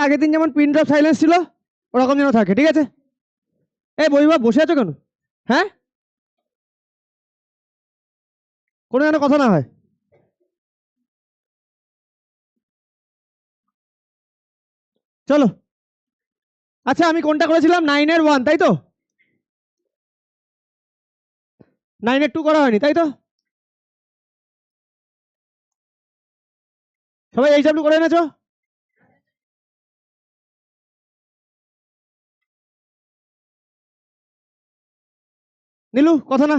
আগের দিন যেমন পিন ড্রপ সাইলেন্স ছিল ওরকম যেন থাকে, ঠিক আছে? এই বইবা বসে আছো কেন? হ্যাঁ, কোনো যেন কথা না হয়। চলো, আচ্ছা আমি কোনটা করেছিলাম? 9-1, তাই তো? 9-2 করা হয়নি, তাই তো? সবাই এইচডব্লিউ করে এনেছো? নীলু কথা না।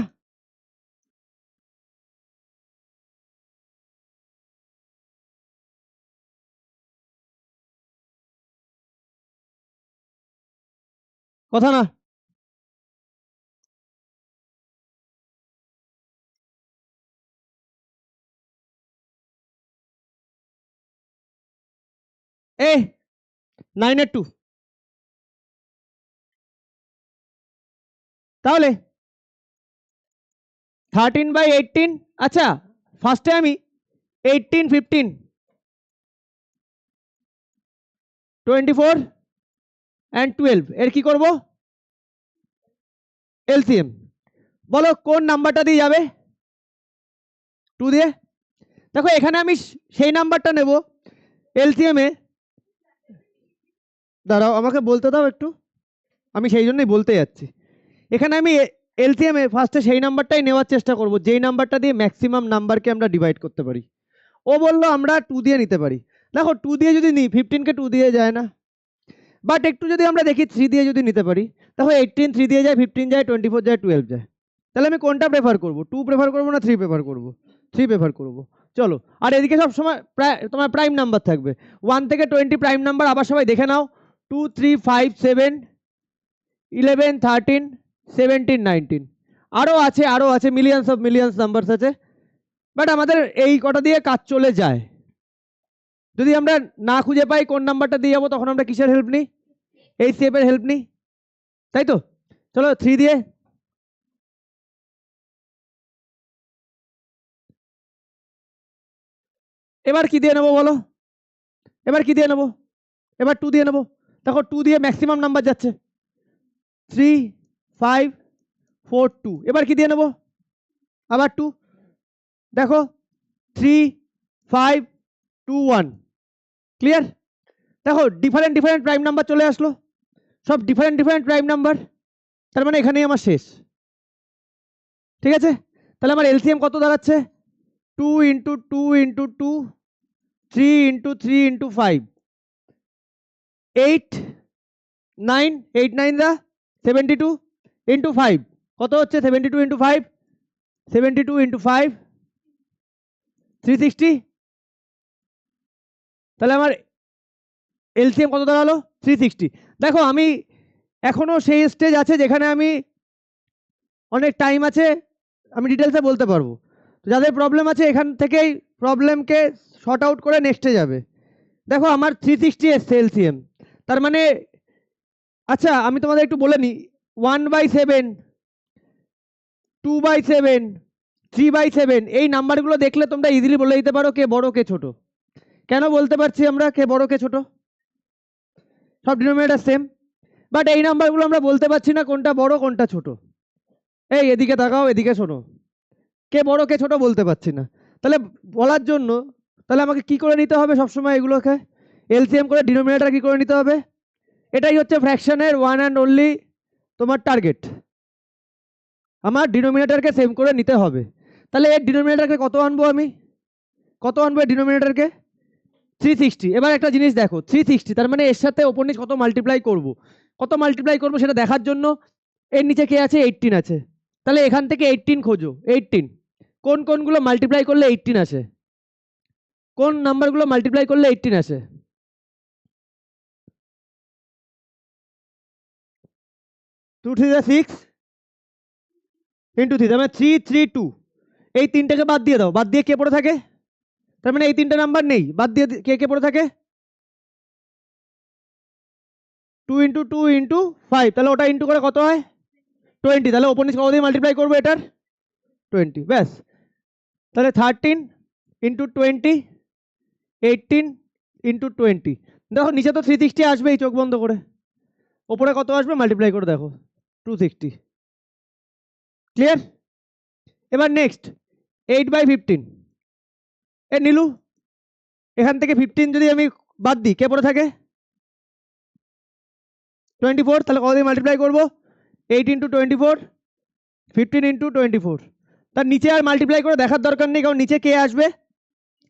কথা না। এ 9-2 তাহলে 13/18। আচ্ছা ফার্স্টে আমি 18, 15, 24 and 12 এর কি করব? এলসিএম। বলো কোন নাম্বারটা দিয়ে যাবে? 2 দিয়ে। দেখো এখানে আমি সেই নাম্বারটা নেব এলসিএম এ। দাঁড়াও আমাকে বলতে দাও একটু, আমি সেই জন্যই বলতে যাচ্ছি। এখানে আমি এলসিএম এ ফার্স্টে সেই নাম্বারটাই নেওয়ার চেষ্টা করব যেই নাম্বারটা দিয়ে ম্যাক্সিমাম নাম্বারকে আমরা ডিভাইড করতে পারি। ও বললো আমরা 2 দিয়ে নিতে পারি। দেখো 2 দিয়ে যদি নিই 15কে 2 দিয়ে যায় না, বাট একটু যদি আমরা দেখি 3 দিয়ে যদি নিতে পারি, দেখো 18 3 দিয়ে যায়, 15 যায়, 24 যায়, 12 যায়। তাহলে আমি কোনটা প্রেফার করব? 2 প্রেফার করব না 3 প্রেফার করব? 3 প্রেফার করব। চলো, আর এদিকে সব সময় তোমার প্রাইম নাম্বার থাকবে 1 থেকে 20 প্রাইম নাম্বার। আবার সবাই দেখে নাও 2 3 5 7 11 13 17 19 আরো আছে মিলিয়নস অফ মিলিয়নস নাম্বারস আছে। বাট আমাদের এই কটা দিয়ে কাজ চলে যায়। যদি আমরা না খুঁজে পাই কোন নাম্বারটা দিয়ে যাবো, তখন আমরা কিসের হেল্প নিই? এই স্টেপের হেল্প নিই, তাই তো? চলো 3 দিয়ে। এবার কি দিয়ে নেবো বলো? এবার কি দিয়ে নেবো? এবার 2 দিয়ে নেবো। দেখো 2 দিয়ে ম্যাক্সিমাম নাম্বার যাচ্ছে 3 5 4 2। এবার কি দিয়ে নেবো? আবার 2। দেখো 3 5 2 1। ক্লিয়ার? দেখো ডিফারেন্ট ডিফারেন্ট প্রাইম নাম্বার চলে আসলো, সব ডিফারেন্ট ডিফারেন্ট প্রাইম নাম্বার। তার মানে এখানেই আমার শেষ, ঠিক আছে? তাহলে আমার এলসিএম কত দাঁড়াচ্ছে? 2 ইন্টু 2 ইন্টু 2, 3 ইন্টু 3 ইন্টু 5, 8 9, 8 9 দা 72 ইন্টু 5 কত হচ্ছে? 72 ইন্টু 5, 72 ইন্টু 5 360। তাহলে আমার এলসিএম কত দাঁড়ালো? 360। দেখো আমি এখনো সেই স্টেজ আছে যেখানে আমি অনেক টাইম আছে, আমি ডিটেলসে বলতে পারবো। যাদের প্রবলেম আছে এখান থেকেই প্রবলেমকে শর্ট আউট করে নেক্সটে যাবে। দেখো আমার 360 এসছে এলসিএম, তার মানে আচ্ছা আমি তোমাদের একটু বলে নিই 1/7, 2/7, 3/7 এই নাম্বারগুলো দেখলে তোমরা ইজিলি বলে দিতে পারো কে বড় কে ছোট। কেন বলতে পারছি আমরা কে বড় কে ছোট? সব ডিনোমিনেটর সেম, বাট এই নাম্বারগুলো আমরা বলতে পারছি না কোনটা বড় কোনটা ছোট। এই এদিকে তাকাও, এদিকে শোনো, কে বড় কে ছোট বলতে পারছি না। তাহলে বলার জন্য তাহলে আমাকে কি করে নিতে হবে সবসময়? এগুলোকে এলসিএম করে ডিনোমিনেটর কি করে নিতে হবে? এটাই হচ্ছে ফ্র্যাকশনের ওয়ান অ্যান্ড অনলি তোমার টার্গেট, আমার ডিনোমিনেটরকে সেম করে নিতে হবে। তাহলে এর ডিনোমিনেটরকে কত আনবো আমি? কত আনবো এর ডিনোমিনেটরকে? 360। এবার একটা জিনিস দেখো 360 তার মানে এর সাথে ওপর নিচ কত মাল্টিপ্লাই করব? কত মাল্টিপ্লাই করব সেটা দেখার জন্য এর নিচে কে আছে? 18 আছে। তাহলে এখান থেকে 18 খোঁজো। 18 কোন কোনগুলো মাল্টিপ্লাই করলে 18 আসে? কোন নাম্বারগুলো মাল্টিপ্লাই করলে 18 আসে? 2 3 6 ইন্টু 3, তার মানে 3 3 2। এই তিনটাকে বাদ দিয়ে দাও, বাদ দিয়ে কে পড়ে থাকে? তার মানে এই তিনটা নাম্বার নেই, বাদ দিয়ে কে কে পড়ে থাকে? 2 ইন্টু 2 ইন্টু 5, তাহলে ওটা ইন্টু করে কত হয়? 20। তাহলে ওপর নিচ কত দিয়ে মাল্টিপ্লাই করবো এটার? 20, ব্যাস। তাহলে 13 ইন্টু 20, 18 ইন্টু 20, দেখো নিচে তো 360 আসবেই চোখ বন্ধ করে, ওপরে কত আসবে মাল্টিপ্লাই করে দেখো 260। ক্লিয়ার? এবার নেক্সট 8/15। এ নীলু, এখান থেকে 15 যদি আমি বাদ দিই কে পড়ে থাকে? 24। তাহলে কত দিয়ে মাল্টিপ্লাই করবো? 8 × 24, 15 × 24। তার নিচে আর মাল্টিপ্লাই করে দেখার দরকার নেই, কারণ নিচে কে আসবে?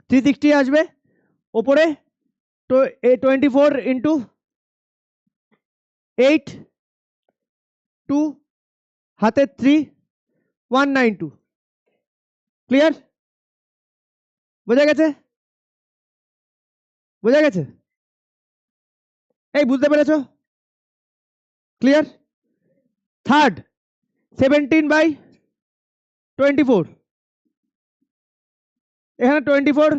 360 আসবে। ওপরে 24 × 8, 2 হাতে 3, 192। ক্লিয়ার? বোঝা গেছে? বোঝা গেছে? এই বুঝতে পেরেছো? ক্লিয়ার? থার্ড 17/24। এখানে 24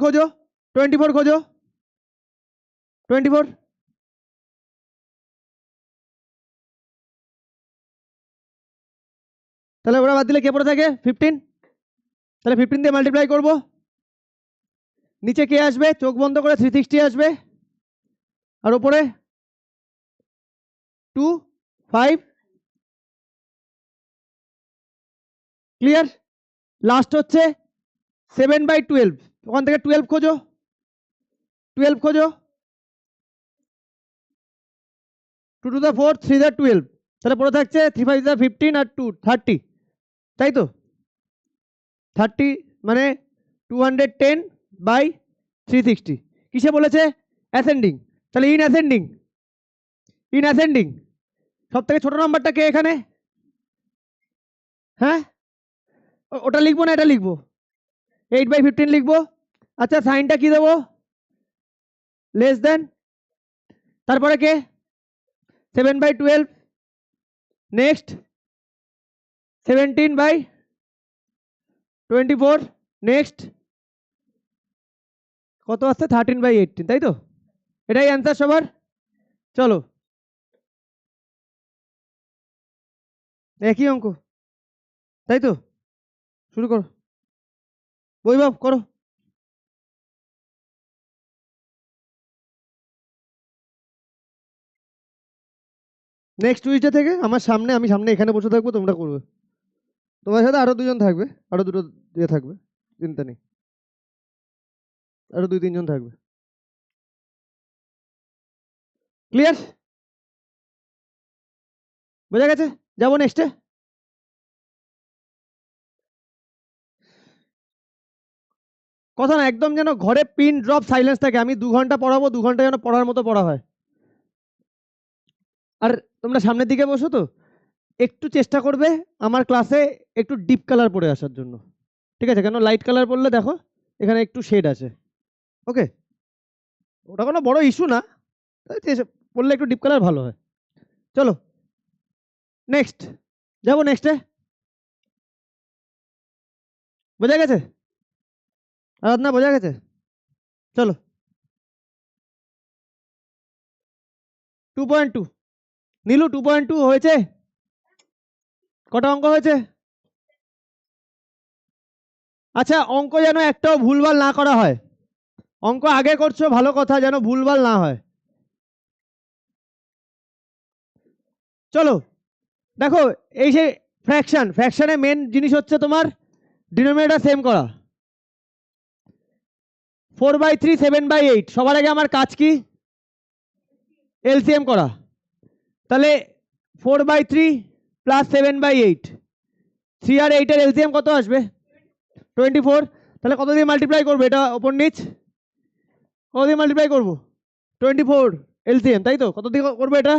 খোঁজো, 24 খোঁজো, 24। তাহলে ওরা বাদ দিলে কে পড়ে থাকে? 15। তাহলে 15 দিয়ে মাল্টিপ্লাই করবো। নিচে কে আসবে? চোখ বন্ধ করে 360 আসবে, আর ওপরে 2, 5। ক্লিয়ার? লাস্ট হচ্ছে 7/12। ওখান থেকে 12 খোঁজো, 12 খোঁজো। 2 to the 4, 3 the 12। তাহলে পড়ে থাকছে 3 5 the 15 আর 2 30। তাই তো? 30 মানে 210/360। কিসে বলেছে? অ্যাসেন্ডিং। তাহলে ইন অ্যাসেন্ডিং, ইন অ্যাসেন্ডিং সব থেকে ছোট নাম্বারটা কে এখানে? হ্যাঁ, ওটা লিখবো না এটা লিখবো? 8/15 লিখবো। আচ্ছা সাইনটা কি দেবো? Less than. তারপরে কে? 7/12। নেক্সট 17/24। নেক্সট কত আসছে? 13/18। তাই তো? এটাই অ্যান্সার সবার। চলো একই অঙ্ক, তাই তো? শুরু করো, বৈভব করো। নেক্সট টুইসডে থেকে আমার সামনে, আমি সামনে এখানে বসে থাকবো, তোমরা করবে। তোমার সাথে আরো দুজন থাকবে, আরো দুটো দিয়ে থাকবে, চিন্তা নেই, আরো 2 3 জন থাকবে। ক্লিয়ার? বোঝা গেছে? যাবো নেক্সটে। কথা না, একদম যেন ঘরে পিন ড্রপ সাইলেন্স থাকে। আমি 2 ঘন্টা পড়াবো, 2 ঘন্টা যেন পড়ার মতো পড়া হয়। আর তোমরা সামনের দিকে বসো তো, একটু চেষ্টা করবে আমার ক্লাসে একটু ডিপ কালার পরে আসার জন্য, ঠিক আছে? কেন লাইট কালার পরলে দেখো এখানে একটু শেড আছে, ওকে? ওটা কোনো বড় ইস্যু না, পড়লে একটু ডিপ কালার ভালো হয়। চলো নেক্সট, যাবো নেক্সটে। বোঝা গেছে? আরাধনা বোঝা গেছে? চলো 2.2। নীলু 2.2 হয়েছে? কটা অঙ্ক হয়েছে? আচ্ছা অঙ্ক যেন একটাও ভুলভাল না করা হয়। অঙ্ক আগে করছো ভালো কথা, যেন ভুলভাল না হয়। চলো দেখো, এই যে ফ্র্যাকশন, ফ্র্যাকশনে মেন জিনিস হচ্ছে তোমার ডিনোমিনেটর সেম করা। 4/3 7/8, সবার আগে আমার কাজ কি? এলসিএম করা। তাহলে 4/3 প্লাস 7/8, 3 আর 8 এর এলসিএম কত আসবে? 24। তাহলে কত দিয়ে মাল্টিপ্লাই করবো এটা ওপর নিচ? কত দিয়ে মাল্টিপ্লাই করবো? 24 এলসিএম, তাই তো? কত দিয়ে করবো এটা?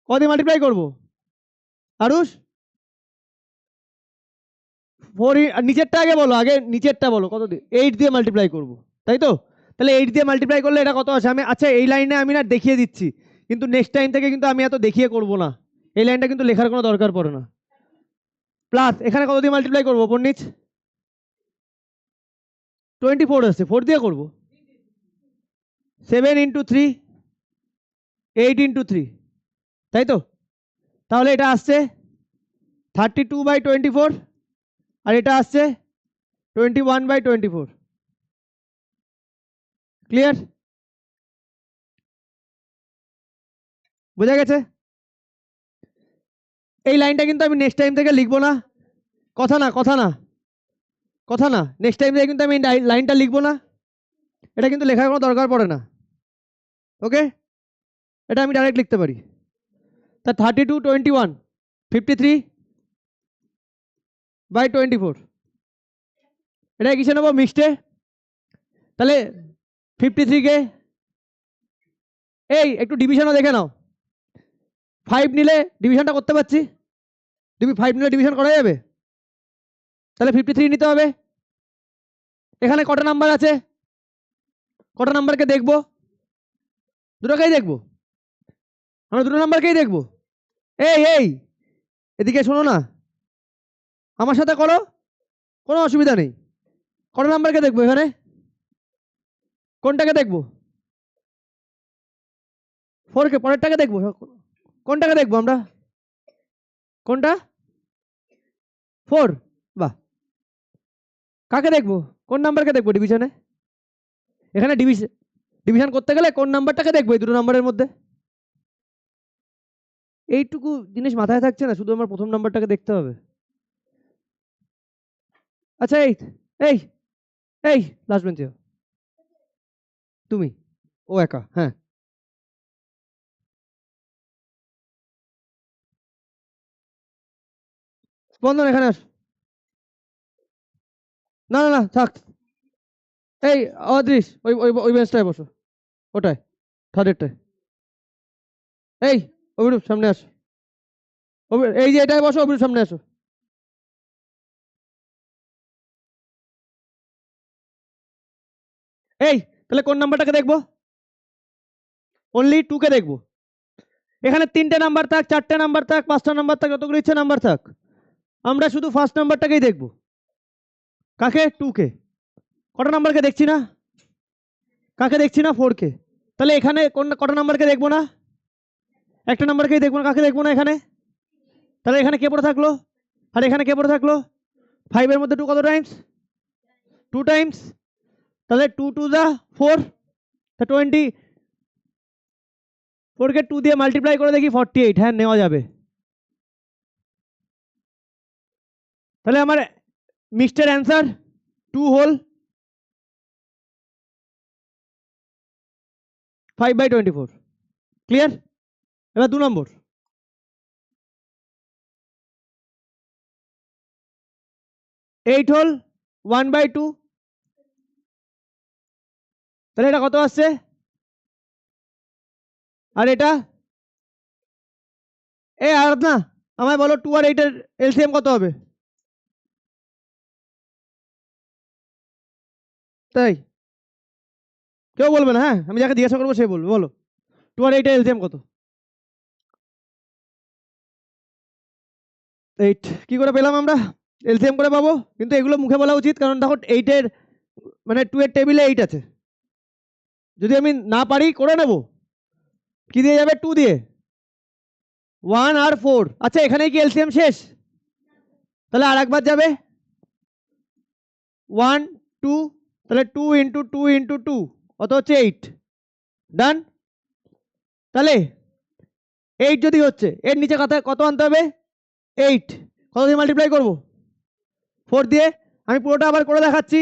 কত দিয়ে মাল্টিপ্লাই করবো আরুষ? 4। নিচেরটা আগে বলো, আগে নিচেরটা বলো কত দিয়ে? 8 দিয়ে মাল্টিপ্লাই করবো, তাই তো? তাহলে 8 দিয়ে মাল্টিপ্লাই করলে এটা কত আসে? আমি আচ্ছা এই লাইনে আমি না দেখিয়ে দিচ্ছি, কিন্তু নেক্সট টাইম থেকে কিন্তু আমি এত দেখিয়ে করবো না, এই লাইনটা কিন্তু লেখার কোনো দরকার পড়ে না। প্লাস এখানে কত দিয়ে মাল্টিপ্লাই করবো ওপর নিচ? 24 আসছে, 4 দিয়ে করবো। 7 × 3, 8 × 3, তাই তো? তাহলে এটা আসছে 32/24, আর এটা আসছে 21/24। ক্লিয়ার? বোঝা গেছে? এই লাইনটা কিন্তু আমি নেক্সট টাইম থেকে লিখবো না, কথা না কথা না কথা না, নেক্সট টাইম থেকে কিন্তু আমি লাইনটা লিখবো না, এটা কিন্তু লেখার কোনো দরকার পড়ে না। ওকে, এটা আমি ডাইরেক্ট লিখতে পারি। তা 32 21 53/24, এটা কিসে নেবো? মিক্সডে। তাহলে 53 কে এই একটু ডিভিশনও দেখে নাও, 5 নিলে ডিভিশনটা করতে পারছি, 5 নিলে ডিভিশন করা যাবে, তাহলে 53 নিতে হবে। এখানে কটা নাম্বার আছে? কটা নাম্বারকে দেখবো? দুটোকেই দেখবো, আমরা দুটো নাম্বারকেই দেখবো। এই এই এদিকে শোনো না, আমার সাথে করো, কোনো অসুবিধা নেই। কটা নাম্বারকে দেখবো এখানে? কোনটাকে দেখবো? 4 কে, পরেরটাকে দেখবো। কোনটাকে দেখবো আমরা? কোনটা? 4? বাহ, কাকে দেখবো? কোন নাম্বারকে দেখবো ডিভিশনে? এখানে ডিভিশন করতে গেলে কোন নাম্বারটাকে দেখবো এই দুটো নাম্বারের মধ্যে? এইটুকু জিনিস মাথায় থাকছে না, শুধু আমার প্রথম নাম্বারটাকে দেখতে হবে। আচ্ছা এই এই এই লাস্ট বেঞ্চে তুমি, ও একা, হ্যাঁ। স্পন্দন এখানে আস। না না না থাক, এই অদৃশ ওই ওই ওই বেঞ্চটায় বসো, ওটায়, থার্ডেরটায়। এই অভিরূপ সামনে আসো, এই যে এটায় বসো, অভিরূপ সামনে আসো। এই তাহলে কোন নাম্বারটাকে দেখবো? অনলি 2 কে দেখবো। এখানে 3টে নাম্বার থাক, 4টে নাম্বার থাক, 5টা নাম্বার থাক, যতগুলো ইচ্ছে নাম্বার থাক, আমরা শুধু ফার্স্ট নাম্বারটাকেই দেখবো। কাকে? 2 কে। কটা নাম্বারকে দেখছি না? কাকে দেখছি না? 4 কে। তাহলে এখানে কটা নাম্বারকে দেখবো না? একটা নাম্বারকেই দেখবো না। কাকে দেখবো না এখানে? তাহলে এখানে কে পড়ে থাকলো, আর এখানে কে পড়ে থাকলো? 5 এর মধ্যে 2 কত টাইমস? 2 টাইমস। তাহলে 2 2 দা 4, তা 24 কে 2 দিয়ে মাল্টিপ্লাই করে দেখি 48, হ্যাঁ নেওয়া যাবে। তাহলে আমার মিক্সডের অ্যান্সার 2 হোল 5/24। ক্লিয়ার? এবার 2 নম্বর। 8 হোল 1/2, তাহলে এটা কত আসছে? আর এটা আর না, আমায় বলো 2 আর 8 এর এলসিএম কত হবে? তাই কেউ বলবে না, হ্যাঁ আমি যাকে জিজ্ঞাসা করবো সে বলবে। বলো 2 আর 8 এর এলসিএম কত? 8 কি করে পেলাম আমরা? এলসিএম করে পাবো, কিন্তু এগুলো মুখে বলা উচিত, কারণ দেখো 8 এর মানে 2 এর টেবিলে 8 আছে, যদি আমি না পারি করে নেব। কি দিয়ে যাবে? 2 দিয়ে। 1 আর 4, আচ্ছা এখানেই কি এলসিএম শেষ? তাহলে আর একবার যাবে 1 2, তাহলে 2 ইন্টু 2 ইন্টু 2 কত হচ্ছে? 8। ডান। তাহলে 8 যদি হচ্ছে, এর নিচে কত আনতে হবে? 8। কত দিয়ে মাল্টিপ্লাই করবো? 4 দিয়ে। আমি পুরোটা আবার করে দেখাচ্ছি,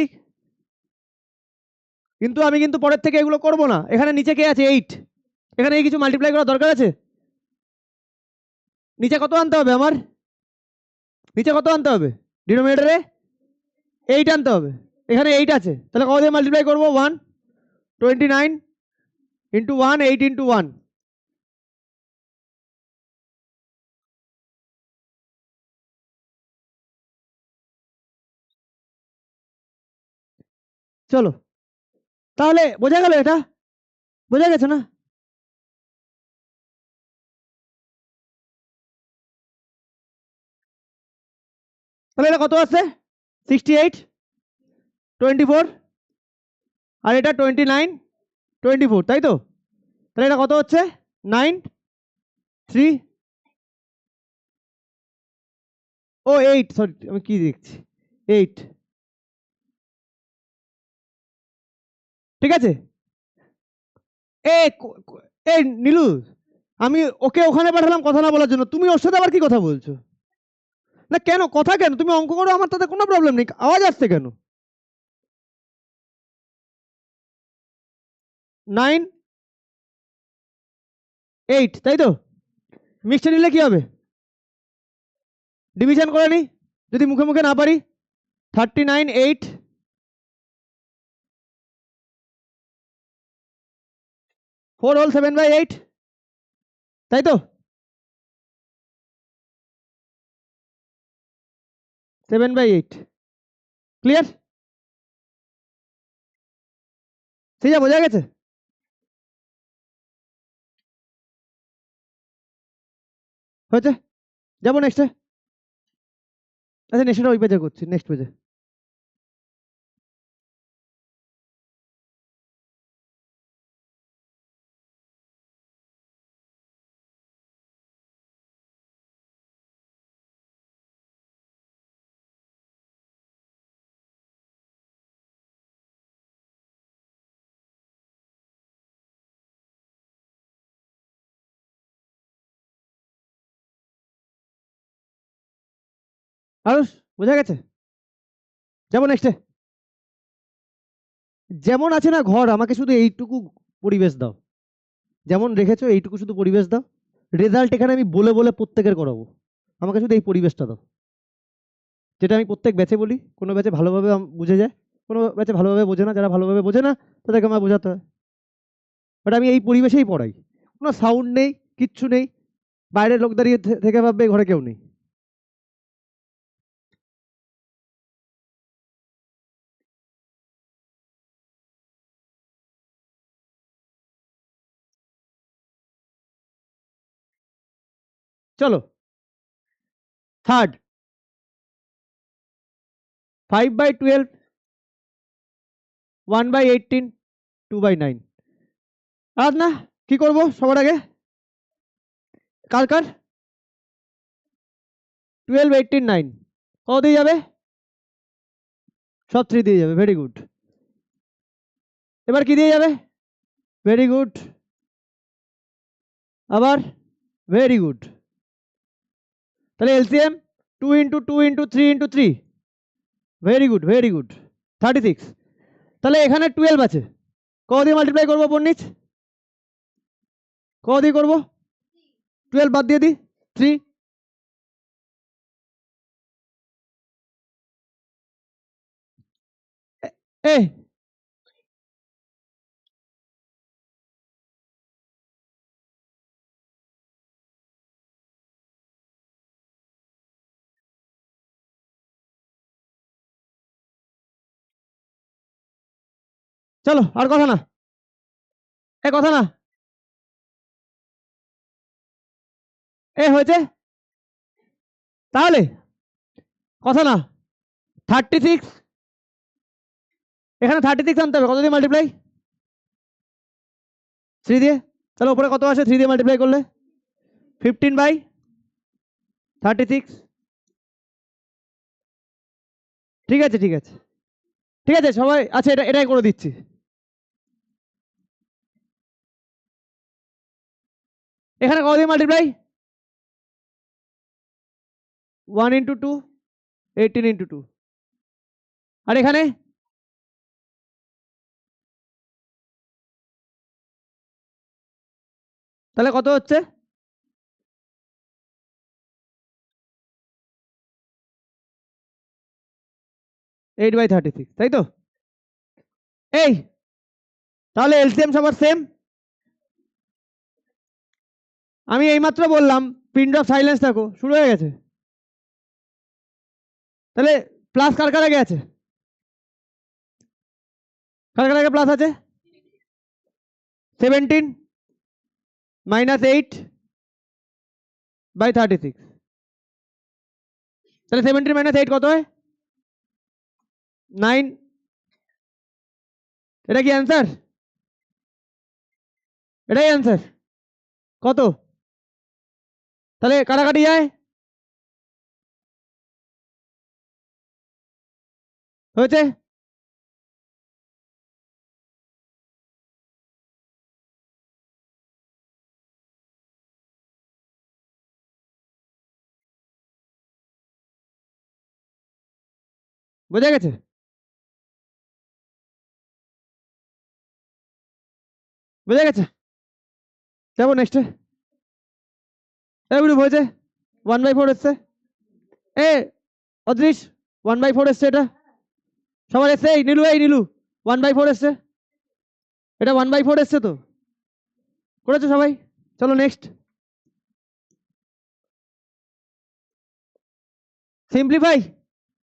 কিন্তু আমি কিন্তু পরের থেকে এগুলো করব না। এখানে নিচে কে আছে? 8। এখানে এই কিছু মাল্টিপ্লাই করার দরকার আছে? নিচে কত আনতে হবে আমার? নিচে কত আনতে হবে? ডিনোমিনেটরে 8 আনতে হবে। এখানে 8 আছে, তাহলে কত দিয়ে মাল্টিপ্লাই করবো? 1 29 ইন্টু 1 8 ইন্টু 1। চলো, তাহলে বোঝা গেল? এটা বোঝা গেছে না? তাহলে এটা কত আছে? 68 24, আর এটা 29 24, তাই তো? তাহলে এটা কত হচ্ছে? 9 3, ও 8, সরি আমি কি দেখছি, 8। ঠিক আছে, এ এ নীলু, আমি ওকে ওখানে পাঠালাম কথা না বলার জন্য, তুমি ওর সাথে আবার কি কথা বলছো? না কেন কথা কেন? তুমি অঙ্ক করো, আমার তাতে কোনো প্রবলেম নেই, আওয়াজ আসছে কেন? 9 8 তাই তো? মিক্সটা নিলে কি হবে? ডিভিশন করে নি, যদি মুখে মুখে না পারি। 39 8 4 হোল 7/8, তাই তো? 7/8 ক্লিয়ার? সেই যা বোঝা গেছে? হয়েছে? যাবো নেক্সটে। আচ্ছা নেক্সটটা ওই পেজে করছি, নেক্সট পেজে। আরুষ বোঝা গেছে? যাবো নেক্সটে। যেমন আছে না ঘর, আমাকে শুধু এইটুকু পরিবেশ দাও, যেমন রেখেছো এইটুকু শুধু পরিবেশ দাও। রেজাল্ট এখানে আমি বলে বলে প্রত্যেকের করাবো, আমাকে শুধু এই পরিবেশটা দাও, যেটা আমি প্রত্যেক ব্যাচে বলি। কোনো ব্যাচে ভালোভাবে বুঝে যায়, কোনো ব্যাচে ভালোভাবে বোঝে না, যারা ভালোভাবে বোঝে না তাদেরকে আমার বোঝাতে হয়। বাট আমি এই পরিবেশেই পড়াই, কোনো সাউন্ড নেই, কিচ্ছু নেই, বাইরের লোক দাঁড়িয়ে থেকে ভাববে ঘরে কেউ নেই। চলো থার্ড, 5/12, 1/18, 2/9। আর না, কি করবো সবার আগে? কার কার? 12 18 9 কত দিয়ে যাবে? সব 3 দিয়ে যাবে, ভেরি গুড। এবার কি দিয়ে যাবে? Very good. আবার ভেরি গুড। তাহলে LCM 2 into 2 into 3 into 3, very good very good, 36। তাহলে এখানে 12 আছে, কত দিয়ে মাল্টিপ্লাই করবো পণ্ডিত? কত দিয়ে করবো? 12 বাদ দিয়ে দিই, 3। এ চলো আর কথা না, এ কথা না, এ হয়েছে, তাহলে কথা না। 36, এখানে 36 আনতে হবে, কত দিয়ে মাল্টিপ্লাই? 3 দিয়ে। তাহলে উপরে কত আসে 3 দিয়ে মাল্টিপ্লাই করলে? 15/36। ঠিক আছে ঠিক আছে ঠিক আছে সবাই, আচ্ছা এটাই করে দিচ্ছি। এখানে কত দিয়ে মাল্টিপ্লাই? 1 into 2, 18 into 2। আর এখানে তাহলে কত হচ্ছে? 8/36, তাই তো? এই তাহলে এলসিএম সবার সেম। আমি এইমাত্র বললাম পিন ড্রপ সাইলেন্স থাকো, শুরু হয়ে গেছে। তাহলে প্লাস কার কার আগে আছে? কার কার আগে প্লাস আছে? 17 মাইনাস 8/36। তাহলে 17 মাইনাস 8 কত হয়? 9। এটা কি অ্যান্সার? এটাই অ্যান্সার। কত? তাহলে কাটাকাটি যায়, হয়েছে। বোঝা গেছে? বোঝা গেছে? যাবো নেক্সটে। এগুলো হয়েছে 1/4 এসছে। এ অদৃশ 1/4 এসছে, এটা সবার এসছে। এই নীলু 1/4 এসছে, এটা 1/4 এসছে তো, করেছো সবাই? চলো নেক্সট।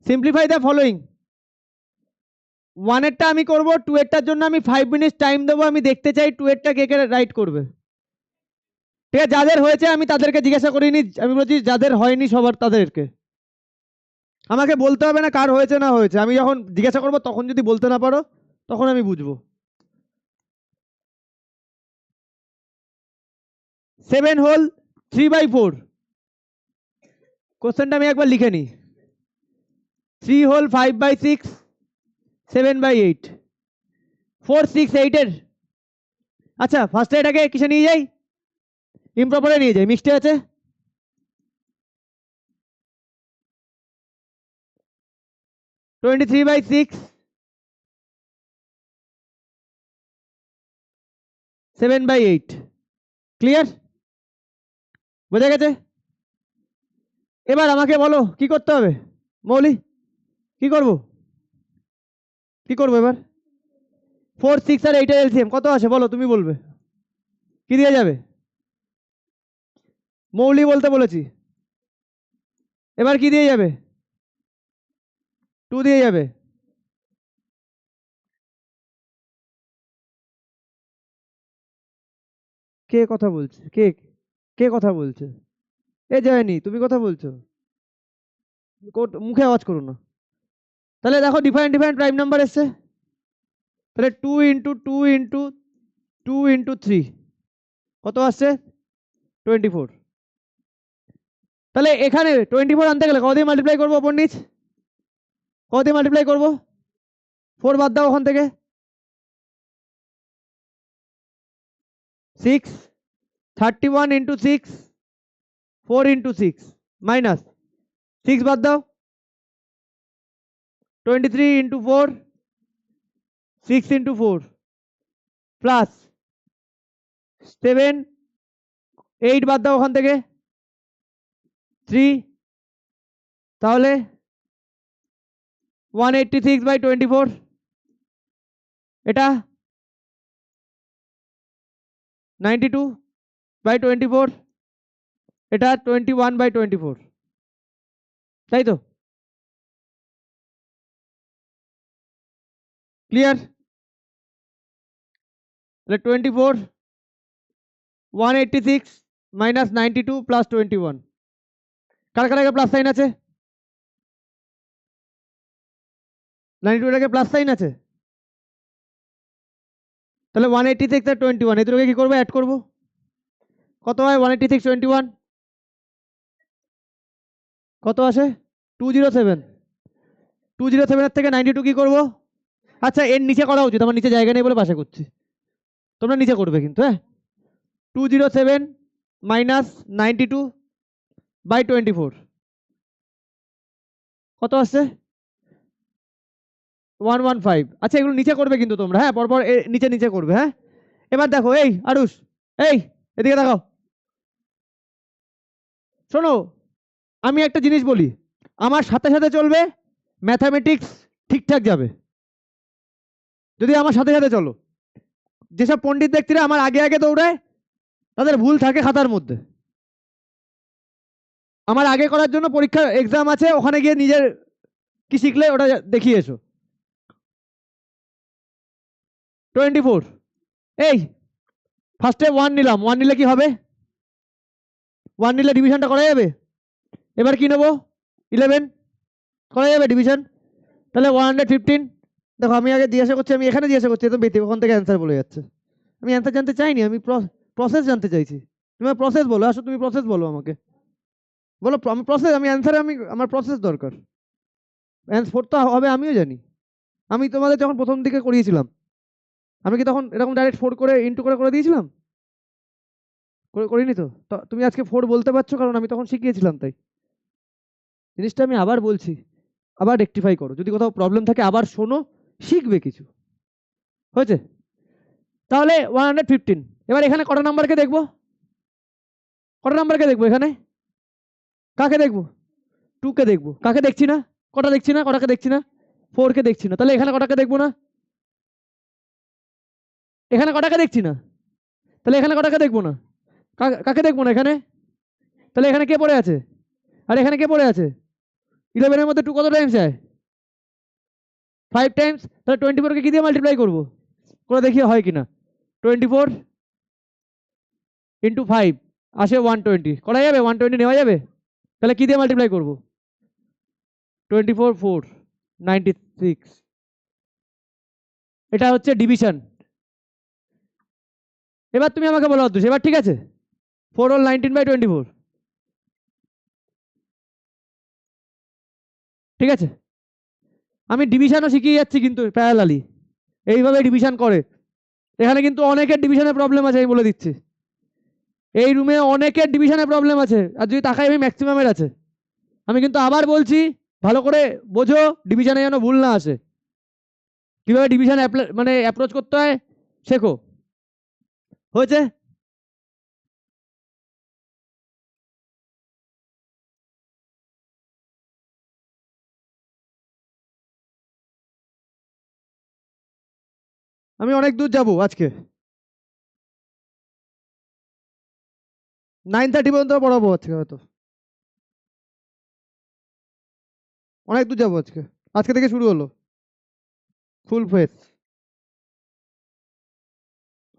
Simplify the following. 1 এরটা আমি করবো, 2 এরটার জন্য আমি 5 মিনিট টাইম দেবো। আমি দেখতে চাই 2 এরটা কে কে রাইট করবে। ঠিক আছে, যাদের হয়েছে আমি তাদেরকে জিজ্ঞাসা করিনি, আমি বলছি যাদের হয়নি সবার তাদেরকে। আমাকে বলতে হবে না কার হয়েছে না হয়েছে, আমি যখন জিজ্ঞাসা করবো তখন যদি বলতে না পারো তখন আমি বুঝবো। 7 হোল 3/4, কোশ্চেনটা আমি একবার লিখে নিই। 3 হোল 5/6, 7/8, 4 6 8 এর। আচ্ছা ফার্স্টে এটাকে কিসে নিয়ে যাই? ইমপ্রপারে নিয়ে যাই, মিক্সডে আছে। (23/6, 7/8) ক্লিয়ার? বোঝা গেছে? এবার আমাকে বলো কি করতে হবে। মৌলি কি করব? কি করবো এবার? 4 6 আর 8 এর এলসিএম কত আসে বলো, তুমি বলবে। কি দিয়ে যাবে? মৌলি বলতে বলেছি, এবার কি দিয়ে যাবে? 2 দিয়ে যাবে। কে কথা বলছে? কে কে কথা বলছে? এ জয়নি, তুমি কথা বলছো? মুখে আওয়াজ করো না। তাহলে দেখো ডিফারেন্ট প্রাইম নাম্বার এসছে। তাহলে 2 ইন্টু 2 ইন্টু 2 ইন্টু 3 কত আসছে? 24। তাহলে এখানে 24 আনতে গেলে কত দিয়ে মাল্টিপ্লাই করবো? ওপর নিচ কত দিয়ে মাল্টিপ্লাই করবো? 4 বাদ দাও ওখান থেকে। 6 31 ইন্টু 6, 4 ইন্টু 6 মাইনাস 6 বাদ দাও, 23 ইন্টু 4, 6 ইন্টু 4 প্লাস 7 8 বাদ দাও ওখান থেকে 3, তাহলে 186/24, এটা 92/24, এটা 21/24, তাই তো? ক্লিয়ার? তাহলে 24 186 মাইনাস 92 প্লাস 21, কার কার আগে প্লাস সাইন আছে? 92 এর আগে প্লাস সাইন আছে, তাহলে 186 আর 21 এদেরকে কি করবো? অ্যাড করবো। কত হয় 186 21? কত আসে? 207। 207 এর থেকে 92 কি করবো? আচ্ছা এর নিচে করা উচিত, আমার নিচে জায়গা নেই বলে পাশে করছি, তোমরা নিচে করবে কিন্তু। হ্যাঁ, 207 মাইনাস 92/24 কত আসছে? 115। আচ্ছা এগুলো নিচে করবে কিন্তু তোমরা, হ্যাঁ পরপর নিচে নিচে করবে। হ্যাঁ, এবার দেখো এই আরুষ, এই এদিকে দেখাও, শোনো আমি একটা জিনিস বলি, আমার সাথে সাথে চলবে, ম্যাথামেটিক্স ঠিকঠাক যাবে যদি আমার সাথে সাথে চলো। যেসব পণ্ডিত ব্যক্তিরা আমার আগে আগে দৌড়ায় তাদের ভুল থাকে খাতার মধ্যে। আমার আগে করার জন্য পরীক্ষা এক্সাম আছে, ওখানে গিয়ে নিজের কি শিখলে ওটা দেখিয়ে এসো। 24, এই ফার্স্টে 1 নিলাম, 1 নিলে কি হবে? 1 নিলে ডিভিশনটা করা যাবে। এবার কি নেবো? 11 করা যাবে ডিভিশন। তাহলে 115। দেখো আমি আগে জিজ্ঞাসা করছি, আমি এখানে জিজ্ঞাসা করছি, তো বেতে ওখান থেকে অ্যান্সার বলে যাচ্ছে। আমি অ্যান্সার জানতে চাইনি, আমি প্রসেস জানতে চাইছি। তুমি প্রসেস বলো, আসো তুমি প্রসেস বলো আমাকে, বলো আমি প্রসেস, আমি অ্যান্সারে আমি আমার প্রসেস দরকার। অ্যান্সার তো হবে আমিও জানি। আমি তোমাদের যখন প্রথম দিকে করিয়েছিলাম আমি কি তখন এরকম ডাইরেক্ট 4 করে ইন্টু করে করে দিয়েছিলাম? করিনি তো। তুমি আজকে 4 বলতে পারছো কারণ আমি তখন শিখিয়েছিলাম, তাই জিনিসটা আমি আবার বলছি, আবার রেকটিফাই করো, যদি কোথাও প্রবলেম থাকে আবার শোনো, শিখবে কিছু। হয়েছে? তাহলে 115। এবার এখানে কটা নাম্বারকে দেখবো? কটা নাম্বারকে দেখবো এখানে? কাকে দেখবো? 2 কে দেখবো। কাকে দেখছি না? কটা দেখছি না? কটাকে দেখছি না? 4 কে দেখছি না। তাহলে এখানে কটাকে দেখবো না? এখানে কটাকে দেখছি না? তাহলে এখানে কটাকে দেখবো না? কাকে দেখবো না এখানে? তাহলে এখানে কে পড়ে আছে? আর এখানে কে পড়ে আছে? 11 এর মধ্যে 2 কত টাইমস যায়? 5 টাইমস। তাহলে 24 কে কি দিয়ে মাল্টিপ্লাই করবো? করে দেখি হয় কিনা। 24 ইন্টু 5 আসে 120। করা যাবে? 120 নেওয়া যাবে? তাহলে কি দিয়ে মাল্টিপ্লাই করবো? 24 4 96। এটা হচ্ছে ডিভিশন। এবার তুমি আমাকে বলো অদ্দুষ, এবার ঠিক আছে? 4 হোল 19/24, ঠিক আছে? আমি ডিভিশনও শিখিয়ে যাচ্ছি কিন্তু প্যারালালি, এইভাবে ডিভিশন করে। এখানে কিন্তু অনেকের ডিভিশনের প্রবলেম আছে, আমি বলে দিচ্ছি। এই রুমে অনেকের ডিভিশনের প্রবলেম আছে, আর যদি তাকাই আমি ম্যাক্সিমামের আছে। আমি কিন্তু আবার বলছি, ভালো করে বোঝো, ডিভিশনে যেন ভুল না আসে। কিভাবে ডিভিশন মানে অ্যাপ্রোচ করতে হয় শেখো। হয়েছে? আমি অনেক দূর যাব আজকে, 9:30 পর্যন্ত পড়াবো আজকে, হয়তো অনেক দূর যাবো আজকে। আজকে থেকে শুরু হলো ফুল ফেস।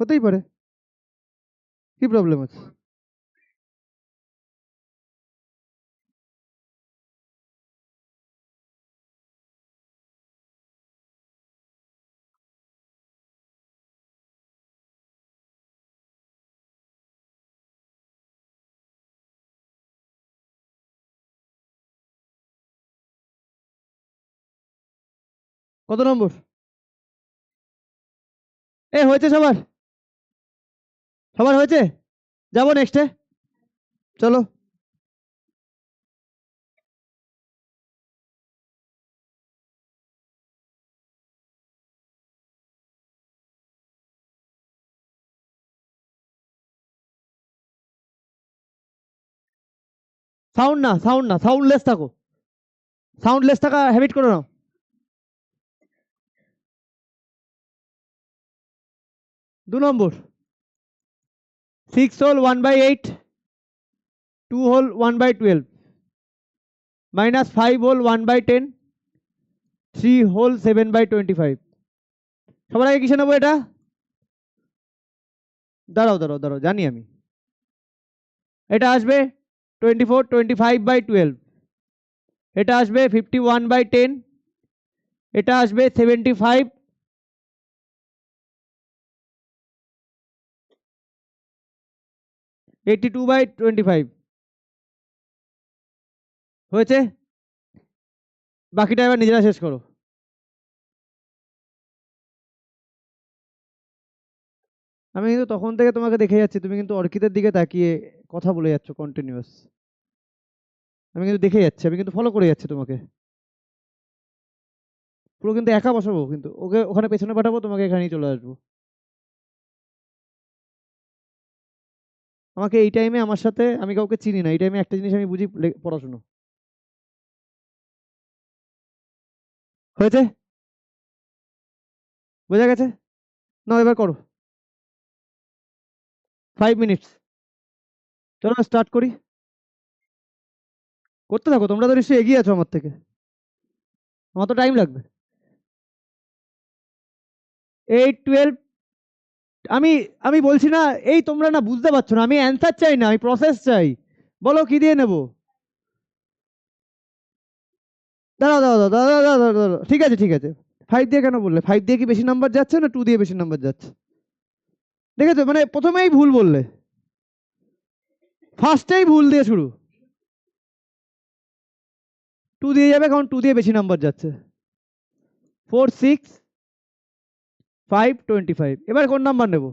হতেই পারে, কি প্রবলেম আছে? কত নম্বর? হয়েছে সবার? সবার হয়েছে? যাবো নেক্সটে, চলো। সাউন্ড না, সাউন্ড না, সাউন্ডলেস থাকো। সাউন্ডলেস থাকা হ্যাবিট করে নাও। 2 নম্বর, 6 হোল 1/8, 2 হোল 1/12, -5 হোল 1/10, 3 হোল 7/25। সবার আগে কিসে নেবো এটা? দাঁড়াও দাঁড়াও দাঁড়াও, জানি আমি। এটা আসবে 24 25/12, এটা আসবে 51/10, এটা আসবে 75, (82/25) হয়েছে? বাকিটা এবার নিজেরা শেষ করো। আমি কিন্তু তখন থেকে তোমাকে দেখে যাচ্ছি, তুমি কিন্তু অর্কিতের দিকে তাকিয়ে কথা বলে যাচ্ছ কন্টিনিউয়াস। আমি কিন্তু দেখে যাচ্ছি, আমি কিন্তু ফলো করে যাচ্ছি তোমাকে। পুরো কিন্তু একা বসাবো, কিন্তু ওকে ওখানে পেছনে পাঠাবো, তোমাকে এখানেই চলে আসবো। আমাকে এই টাইমে আমার সাথে, আমি কাউকে চিনি না, এই টাইমে একটা জিনিস আমি বুঝি, পড়াশুনো। হয়েছে? বোঝা গেছে? না, এবার করো। 5 মিনিটস। চলো স্টার্ট করি। করতে থাকো, তোমরা তো নিশ্চয়ই এগিয়ে আছো আমার থেকে, আমার তো টাইম লাগবে। 8 12। আমি আমি বলছি না, এই তোমরা না বুঝতে পারছো না, আমি অ্যান্সার চাই না, আমি প্রসেস চাই। বলো কি দিয়ে নেবো? দাঁড়াও দাঁড়াও দাঁড়াও দাঁড়াও দাঁড়াও দাঁড়াও দাঁড়াও, ঠিক আছে ঠিক আছে। 5 দিয়ে কেন বললে? 5 দিয়ে কি বেশি নাম্বার যাচ্ছে না 2 দিয়ে বেশি নাম্বার যাচ্ছে? দেখেছো, মানে প্রথমেই ভুল বললে, ফার্স্টেই ভুল দিয়ে শুরু। 2 দিয়ে যাবে, কারণ 2 দিয়ে বেশি নাম্বার যাচ্ছে। 4 6 5 25। এবার কোন নাম্বার নেব?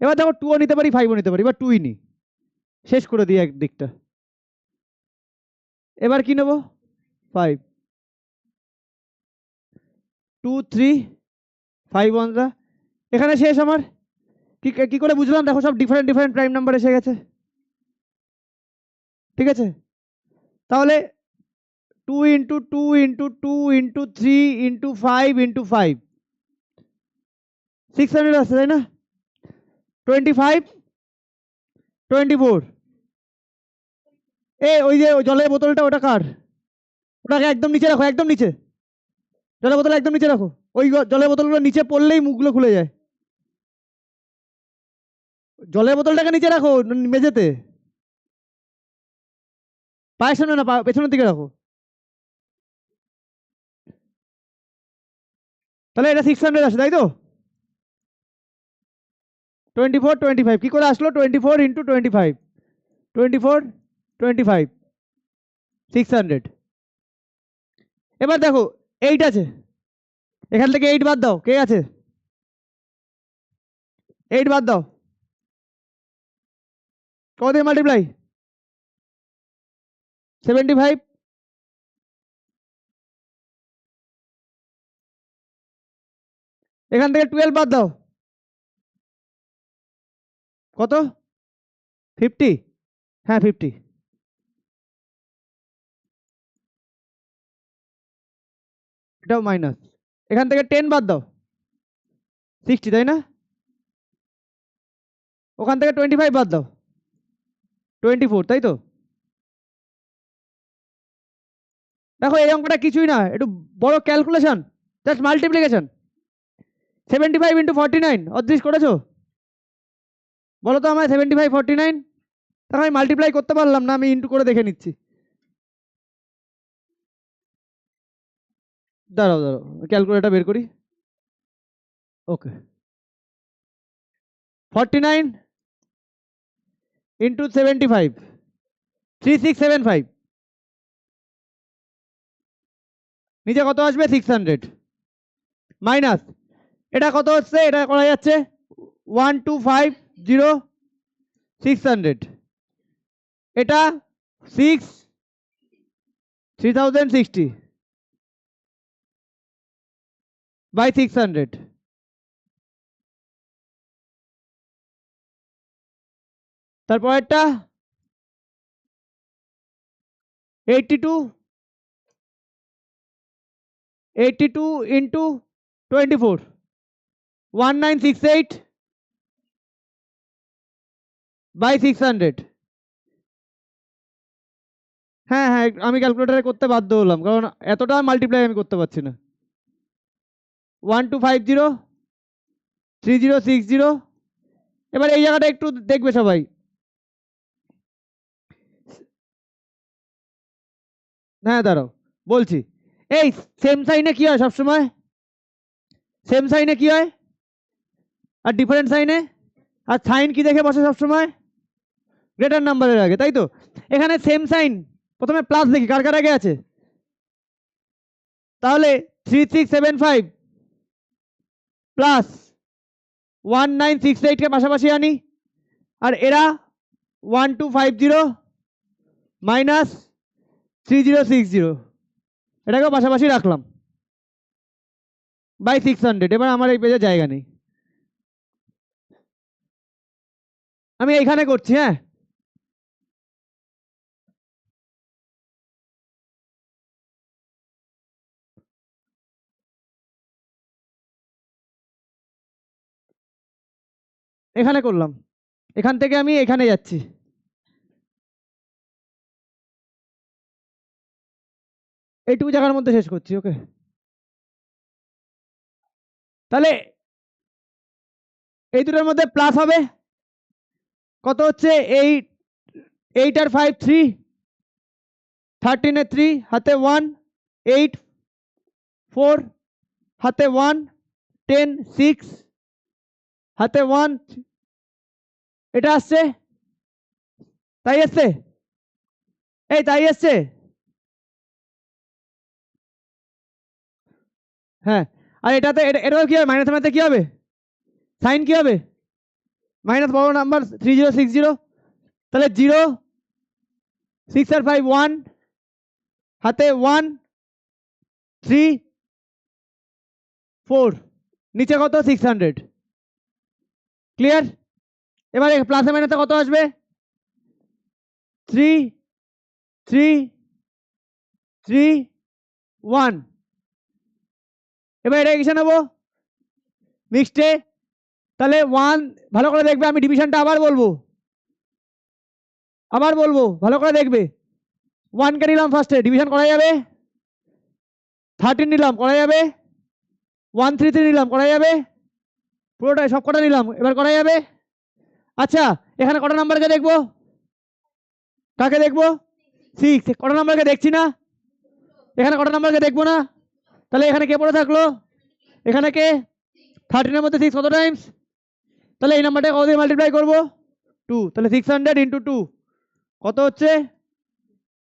এবার দেখো 2ও নিতে পারি, 5ও নিতে পারি, এবার 2ই নি, শেষ করে দিই এক দিকটা। এবার কি নেব? 5। 2 3 5 1 এখানে শেষ আমার। কি করে বুঝলাম? দেখো সব ডিফারেন্ট ডিফারেন্ট প্রাইম নাম্বার এসে গেছে। ঠিক আছে, তাহলে 2 into 2 into 2 into 3 into 5 into 5 600 আসছে, তাই না? 25 24 ওই যে জলের বোতলটা, ওটা কার? ওটাকে একদম নিচে রাখো, একদম নিচে। জলের বোতল একদম নিচে রাখো। ওই জলের বোতলগুলো নিচে পড়লেই মুখগুলো খুলে যায়। জলের বোতলটাকে নিচে রাখো মেঝেতে, পায়ের সামনে না, পেছনের দিকে রাখো। তাহলে এটা 600 আসে, তাই তো? 24 25 কি করে আসলো? 24 ইন্টু 25 24 25 600। এবার দেখো 8 আছে, এখান থেকে 8 বাদ দাও। কে আছে? 8 বাদ দাও। কত দিয়ে মাল্টিপ্লাই? 75। এখান থেকে 12 বাদ দাও। কত? 50। হ্যাঁ 50। এটাও মাইনাস। এখান থেকে 10 বাদ দাও, 60, তাই না? ওখান থেকে 25 বাদ দাও, 24, তাই তো? দেখো এই অঙ্কটা কিছুই না, একটু বড় ক্যালকুলেশন, জাস্ট মাল্টিপ্লিকেশন। 75 ইন্টু 49 অদৃশ করেছো? বলো তো আমায় 75 49। তাহলে আমি মাল্টিপ্লাই করতে পারলাম না, আমি ইন্টু করে দেখে নিচ্ছি। দাঁড়াও দাঁড়াও, ক্যালকুলেটর বের করি। ওকে, 49 ইন্টু 75 3675। নিচে কত আসবে? 600 মাইনাস এটা কত হচ্ছে? এটা করা যাচ্ছে 1250 600। এটা 6 3060 বাই 600। তারপরেরটা 82 ইন্টু 24 1968 বাই 600। হ্যাঁ হ্যাঁ, আমি ক্যালকুলেটারে করতে বাধ্য হলাম, কারণ এতটা মাল্টিপ্লাই আমি করতে পারছি না। 1250 3060। এবার এই জায়গাটা একটু দেখবে সবাই। হ্যাঁ দাঁড়াও বলছি। এই সেম সাইনে কি হয় সবসময়? সেম সাইনে কি হয়? আর ডিফারেন্ট সাইনে? আর সাইন কি দেখে বসে সবসময়? গ্রেটার নাম্বারের আগে, তাই তো? এখানে সেম সাইন, প্রথমে প্লাস দেখি কার কার আগে আছে। তাহলে 3675 প্লাস 1968 কে পাশাপাশি আনি, আর এরা 1250 মাইনাস 3060 এটাকেও পাশাপাশি রাখলাম বাই 600। এবার আমার এই পেজে জায়গা নেই, আমি এইখানে করছি। হ্যাঁ, এখানে করলাম, এখান থেকে আমি এখানে যাচ্ছি। এইটুকু জায়গার মধ্যে শেষ করছি। ওকে, তাহলে এই দুটোর মধ্যে প্লাস হবে। কত হচ্ছে? 8 আর 5 3, 13 এ 3 হাতে 1 8 4 হাতে 1 10 6 হাতে 1। এটা আসছে, তাই আসছে, এই তাই আসছে। হ্যাঁ, আর এটাতে এটাও কি হবে? মাইনাস মাইনাসে কি হবে? সাইন কি হবে? মাইনাস বড় নাম্বার 3060। তাহলে 0 6 আর 5 1 হাতে 1 3 4, নিচে কত 600, ক্লিয়ার? এবারে প্লাসে মাইনাসে কত আসবে 3 3 3 1। এবার এটা কিসে নেবো মিক্সডে, তাহলে 1, ভালো করে দেখবে, আমি ডিভিশনটা আবার বলবো ভালো করে দেখবে। 1 কে নিলাম ফার্স্টে, ডিভিশন করা যাবে, 13 নিলাম করা যাবে, 133 নিলাম করা যাবে, পুরোটাই সব কটা নিলাম এবার করা যাবে। আচ্ছা এখানে কটা নাম্বারকে দেখবো, কাকে দেখবো 6, কটা নাম্বারকে দেখছি না, এখানে কটা নাম্বারকে দেখবো না, তাহলে এখানে কে পড়ে থাকলো, এখানে কে 13 এর মধ্যে 6 কত টাইমস, তাহলে এই নাম্বারটা কত দিয়ে মাল্টিপ্লাই করবো 2, তাহলে 600 ইন্টু 2 কত হচ্ছে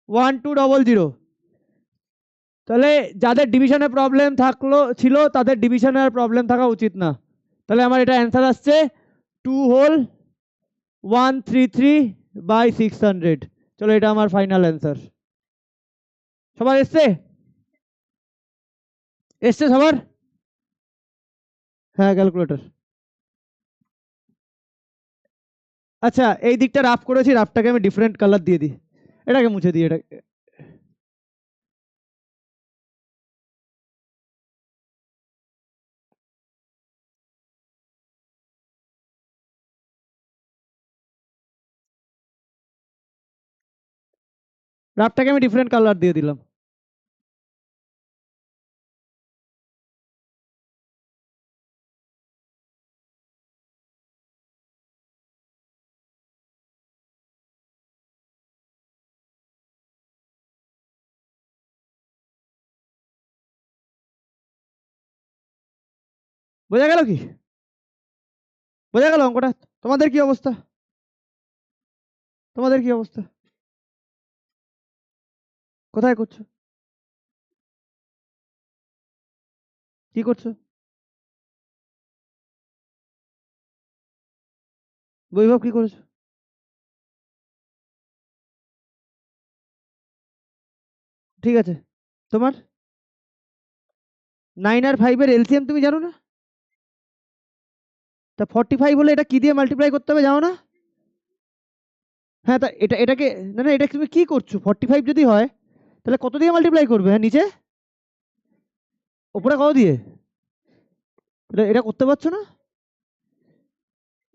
1200। তাহলে যাদের ডিভিশনে প্রবলেম ছিল তাদের ডিভিশনে আর প্রবলেম থাকা উচিত না। তাহলে আমার এটা অ্যান্সার আসছে 2 হোল 133/600। চলো এটা আমার ফাইনাল অ্যান্সার। সবার এসছে সবার? হ্যাঁ ক্যালকুলেটর। আচ্ছা এই দিকটা রাফ করেছি, রাফটাকে আমি ডিফারেন্ট কালার দিয়ে দিই, এটাকে মুছে দিই, এটা রাফটাকে আমি ডিফারেন্ট কালার দিয়ে দিলাম। বোঝা গেল কি, বোঝা গেল অঙ্কটা? তোমাদের কি অবস্থা, তোমাদের কি অবস্থা, কোথায় করছো, কি করছো? বৈভব কি করেছো? ঠিক আছে, তোমার 9 আর 5 এর এলসিএম তুমি জানো না? তা 45 হলে এটা কি দিয়ে মাল্টিপ্লাই করতে হবে জানো না? হ্যাঁ তা এটাকে, না না এটা তুমি কি করছো, 45 যদি হয় তাহলে কত দিয়ে মাল্টিপ্লাই করবে, হ্যাঁ নিচে উপরে কত দিয়ে, এটা করতে পারছো না?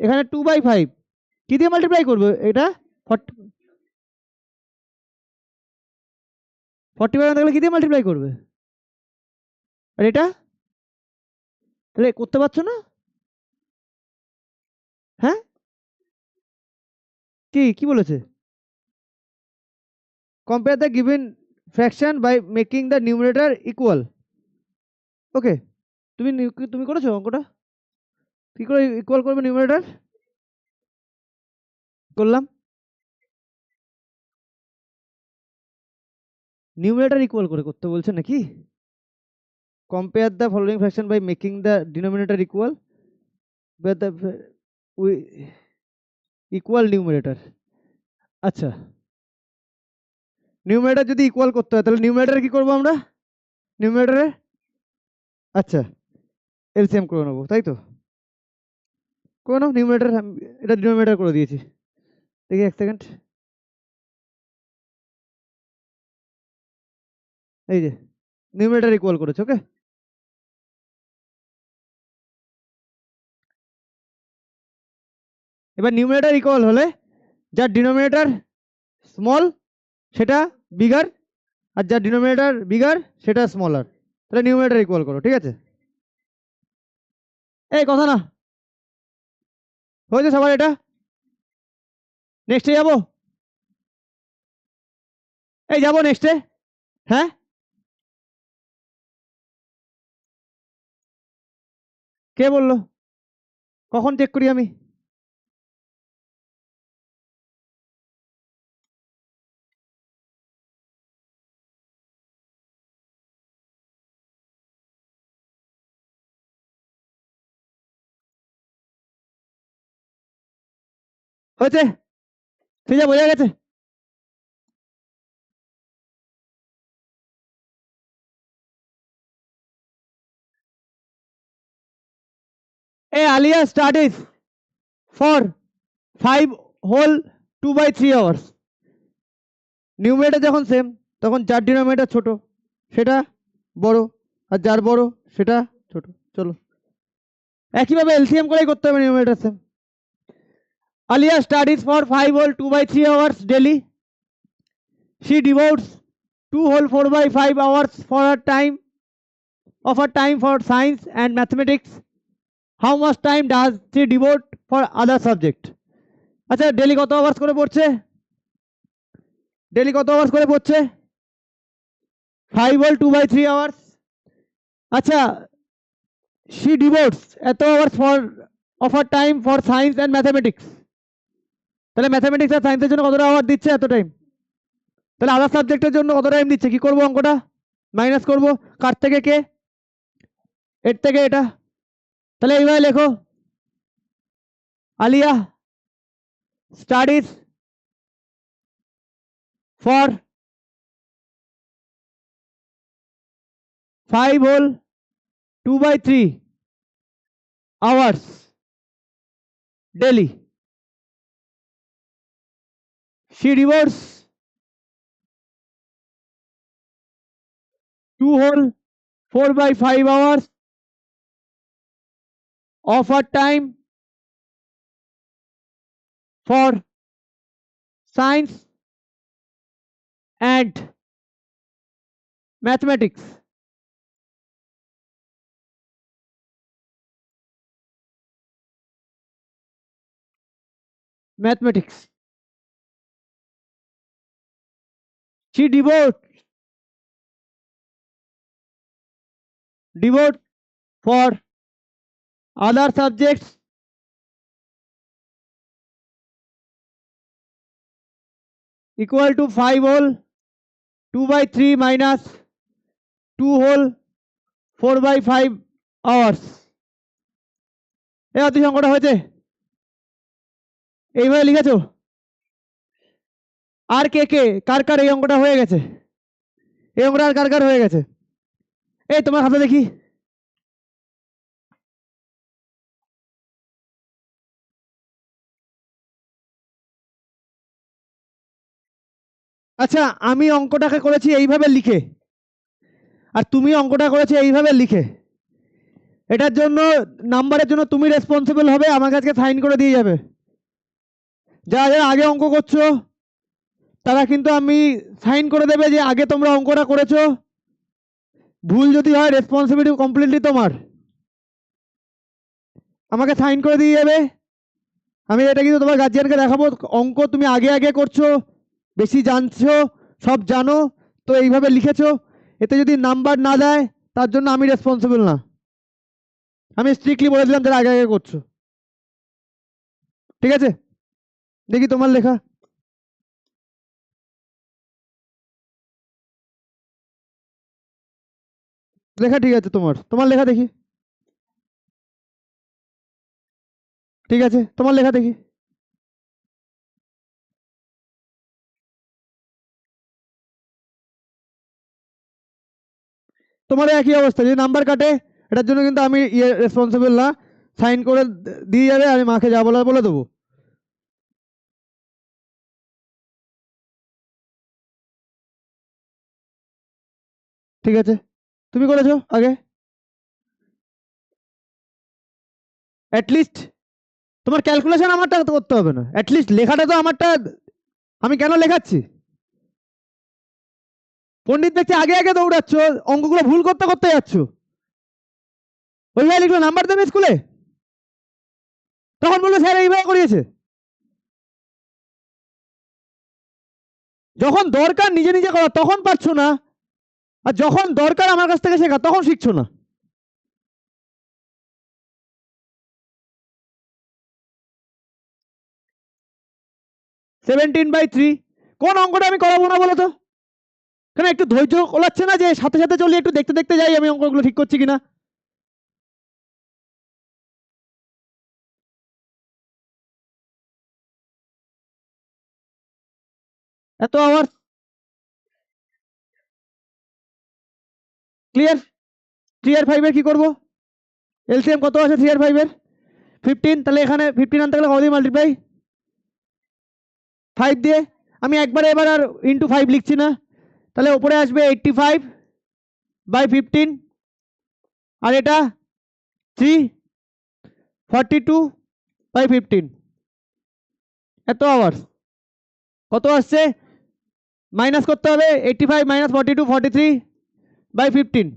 এখানে 2/5 কি দিয়ে মাল্টিপ্লাই করবে এটা, 45 থাকলে কি দিয়ে মাল্টিপ্লাই করবে, আর এটা তাহলে করতে পারছো না? হ্যাঁ কি কি বলেছে, compare the given fraction by making the numerator equal. Okay, তুমি করেছো অঙ্কটা, কি করে ইকুয়াল করবে নিউমারেটর? করলাম, নিউমারেটর ইকুয়াল করে করতে বলছে নাকি, compare the following fraction by making the denominator equal with the equal numerator। আচ্ছা নিউমারেটর যদি ইকুয়াল করতে হয় তাহলে নিউমারেটর কি করবো আমরা, নিউমারেটরে আচ্ছা এলসিএম করে নেবো, তাই তো করে নাও নিউমারেটর, এটা ডিনোমিনেটর করে দিয়েছি, দেখি এক সেকেন্ড, এই যে নিউমারেটর ইকুয়াল করেছে। ওকে এবার নিউমারেটর ইকুয়াল হলে যার ডিনোমিনেটর স্মল সেটা বিগার, আর যার ডিনোমিনেটর বিগার সেটা স্মলার, তাহলে নিউমারেটর ইকুয়াল করো, ঠিক আছে? এই কথা না, হয়েছে সবার এটা, নেক্সটে যাবো, এই যাবো নেক্সটে, হ্যাঁ কে বললো, কখন চেক করি আমি, হয়েছে ঠিক আছে বোঝা গেছে। Alia studies for 5 whole 2/3 hours. Numerator যখন সেম তখন যার ডিনোমিনেটর ছোট সেটা বড় আর যার বড় সেটা ছোট। চলো একইভাবে এলসিএম করেই করতে হবে numerator same. Alia studies for 5 whole 2/3 hours daily. She devotes 2 whole 4/5 hours for her time for science and mathematics. How much time does she devote for other subject? আচ্ছা ডেলি কত আওয়ার্স করে পড়ছে? Daily কত hours করে পড়ছে? 5 whole 2/3 hours. আচ্ছা she devotes এত hours for of her time for science and mathematics. তাহলে ম্যাথমেটিক্স আর সায়েন্সের জন্য কতটা আওয়ার দিচ্ছে? এত টাইম। তাহলে আদার সাবজেক্টের জন্য কত টাইম দিচ্ছে? কি করবো অঙ্কটা? মাইনাস করব। কার থেকে কে? এর থেকে এটা। তাহলে এইভাবে লেখো Alia studies for 5 whole 2/3 hours daily. She devotes 2 whole 4/5 hours of her time for science and mathematics. She devotes for other subjects equal to 5 whole 2/3 minus 2 whole 4/5 hours. এই অতি সংখ্যাটা হয়েছে এইভাবে লিখেছো? আর কে কে কার কার এই অঙ্কটা হয়ে গেছে? এই অঙ্কটা আর কার কার হয়ে গেছে? এই তোমার হাতে দেখি। আচ্ছা আমি অঙ্কটাকে করেছি এইভাবে লিখে আর তুমি অঙ্কটা করেছো এইভাবে লিখে। এটার জন্য নাম্বারের জন্য তুমি রেসপন্সিবল হবে, আমার কাছে সাইন করে দিয়ে যাবে। যারা যারা আগে অঙ্ক করছো তারা কিন্তু আমি সাইন করে দেবে যে আগে তোমরা অঙ্কটা করেছো। ভুল যদি হয় রেসপন্সিবিলিটি কমপ্লিটলি তোমার, আমাকে সাইন করে দিয়ে যাবে। আমি এটা কিন্তু তোমার গার্জিয়ানকে দেখাবো অঙ্ক তুমি আগে আগে করছো, বেশি জানছো, সব জানো, তো এইভাবে লিখেছো। এতে যদি নাম্বার না দেয় তার জন্য আমি রেসপন্সিবল না। আমি স্ট্রিক্টলি বলে দিলাম যারা আগে আগে করছো। ঠিক আছে, দেখি তোমার লেখা। লেখা ঠিক আছে, তোমার লেখা দেখি। ঠিক আছে, তোমার লেখা দেখি। তোমার একই অবস্থা, যদি নাম্বার কাটে এটার জন্য কিন্তু আমি রেসপন্সিবল না, সাইন করে দিয়ে যাবে, আমি মাকে যা বলার বলে দেবো। ঠিক আছে, তুমি করেছো আগে, অ্যাটলিস্ট তোমার ক্যালকুলেশন আমারটা তো করতে হবে না, অ্যাটলিস্ট লেখাটা তো আমারটা। আমি কেন লেখাচ্ছি? পণ্ডিত দেখছি আগে আগে দৌড়াচ্ছ, অঙ্কগুলো ভুল করতে করতে যাচ্ছ। ওইভাবে লিখলো নাম্বার দেবে স্কুলে, তখন বললো স্যার এইভাবে করিয়েছে। যখন দরকার নিজে নিজে করা তখন পারছো না, আর যখন দরকার আমার কাছ থেকে শেখা তখন শিখছো না। সেভেন্টিন বাই থ্রি কোন অঙ্কটা আমি করাবো না বলো তো? কেন একটু ধৈর্য ওলাচ্ছে না যে সাথে সাথে চলি, একটু দেখতে দেখতে যাই আমি অঙ্কগুলো ঠিক করছি কিনা। এত আবার ক্লিয়ার? 3 আর 5 এর কি করবো? এলসিএম কত আছে 3 আর 5 এর? 15, তাহলে এখানে 15 আনতে গেলে কত দিয়ে মাল্টিপ্লাই? 5 দিয়ে। আমি একবারে এবার আর ইন্টু 5 লিখছি না, তাহলে উপরে আসবে 85/15, আর এটা 342/15, এত আওয়ার্স। কত আসছে? মাইনাস করতে হবে, 85 - 42 43/15,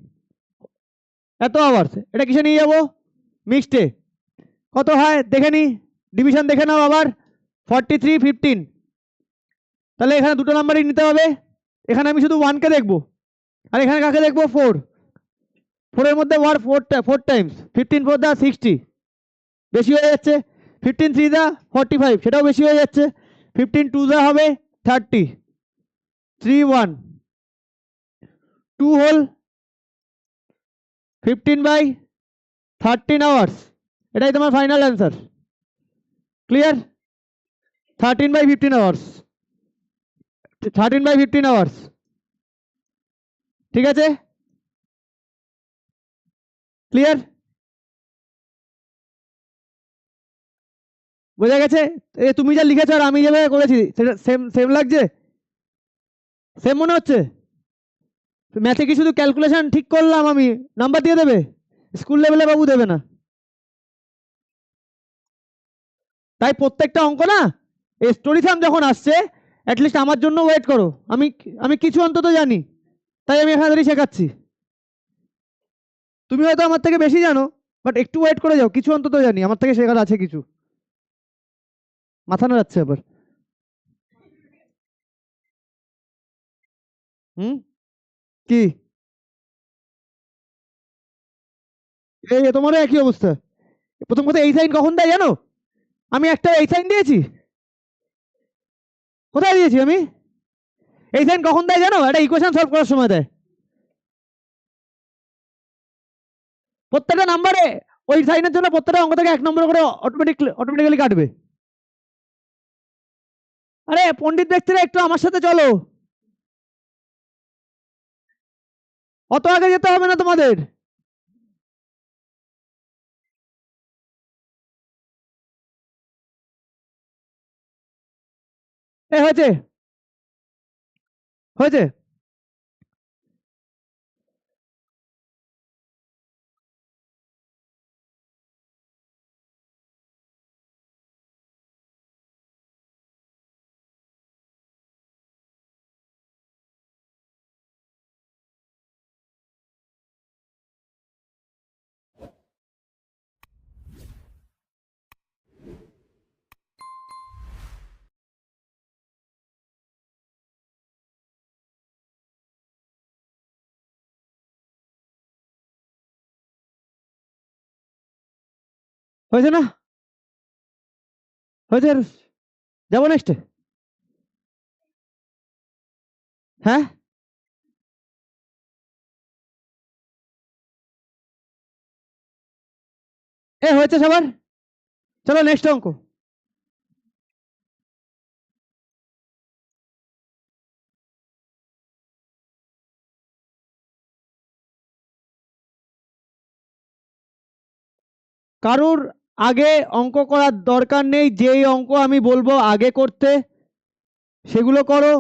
এত আওয়ার্স। এটা কিসে নিয়ে যাবো? মিক্সডে। কত হয় দেখে নি, ডিভিশন দেখে নাও আবার, 43/15। তাহলে এখানে দুটো নাম্বারই নিতে হবে, এখানে আমি শুধু 1 কে দেখবো, আর এখানে কাকে দেখবো? 4। 4 এর মধ্যে 4 টাইমস, 15 4 দা 60, বেশি হয়ে যাচ্ছে। 15 3 দা 45, সেটাও বেশি হয়ে যাচ্ছে। 15 2 দা হবে 30, 3 1 2 হোল 15/13 আওয়ার্স। এটাই তোমার final answer. Clear? 13/15 hours, 13/15 hours. ঠিক আছে, ক্লিয়ার? বোঝা গেছে? তুমি যা লিখেছো আর আমি যেভাবে করেছি সেটা সেম সেম লাগছে? সেম মনে হচ্ছে? ম্যাথে কি শুধু ক্যালকুলেশন ঠিক করলাম আমি, নাম্বার দিয়ে দেবে? স্কুল লেভেলে বাবু দেবে না। তাই প্রত্যেকটা অঙ্ক না, এই স্টোরি সাম যখন আসছে অ্যাটলিস্ট আমার জন্য ওয়েট করো। আমি আমি কিছু অন্তত জানি, তাই আমি এখানে দাঁড়িয়ে শেখাচ্ছি। তুমি হয়তো আমার থেকে বেশি জানো, বাট একটু ওয়েট করে যাও, কিছু অন্তত জানি, আমার থেকে শেখার আছে কিছু। মাথা নাড়াচ্ছে আবার। হুম, কি? এই তোমারও একই অবস্থা। প্রথম কথা, এই সাইন কখন দেয় জানো? আমি একটা এই সাইন দিয়েছি, কোথায় দিয়েছি আমি? এই সাইন কখন দেয় জানো? একটা ইকুয়েশন সলভ করার সময় দেয়। প্রত্যেকটা নাম্বারে ওই সাইনের জন্য প্রত্যেকটা অঙ্ক থেকে 1 নম্বর করে অটোমেটিক্যালি কাটবে। আরে পণ্ডিত ব্যক্তিরা, একটু আমার সাথে চলো, অত আগে যেতে হবে না তোমাদের। এ হয়েছে, হয়েছে। হয়েছে না? হয়েছে। যাবো নেক্সটে? হ্যাঁ, এ হয়েছে সবার। চলো নেক্সট অঙ্ক। কারুর আগে অঙ্ক করার দরকার নেই, যেই অঙ্ক আমি বলবো আগে করতে সেগুলো করো,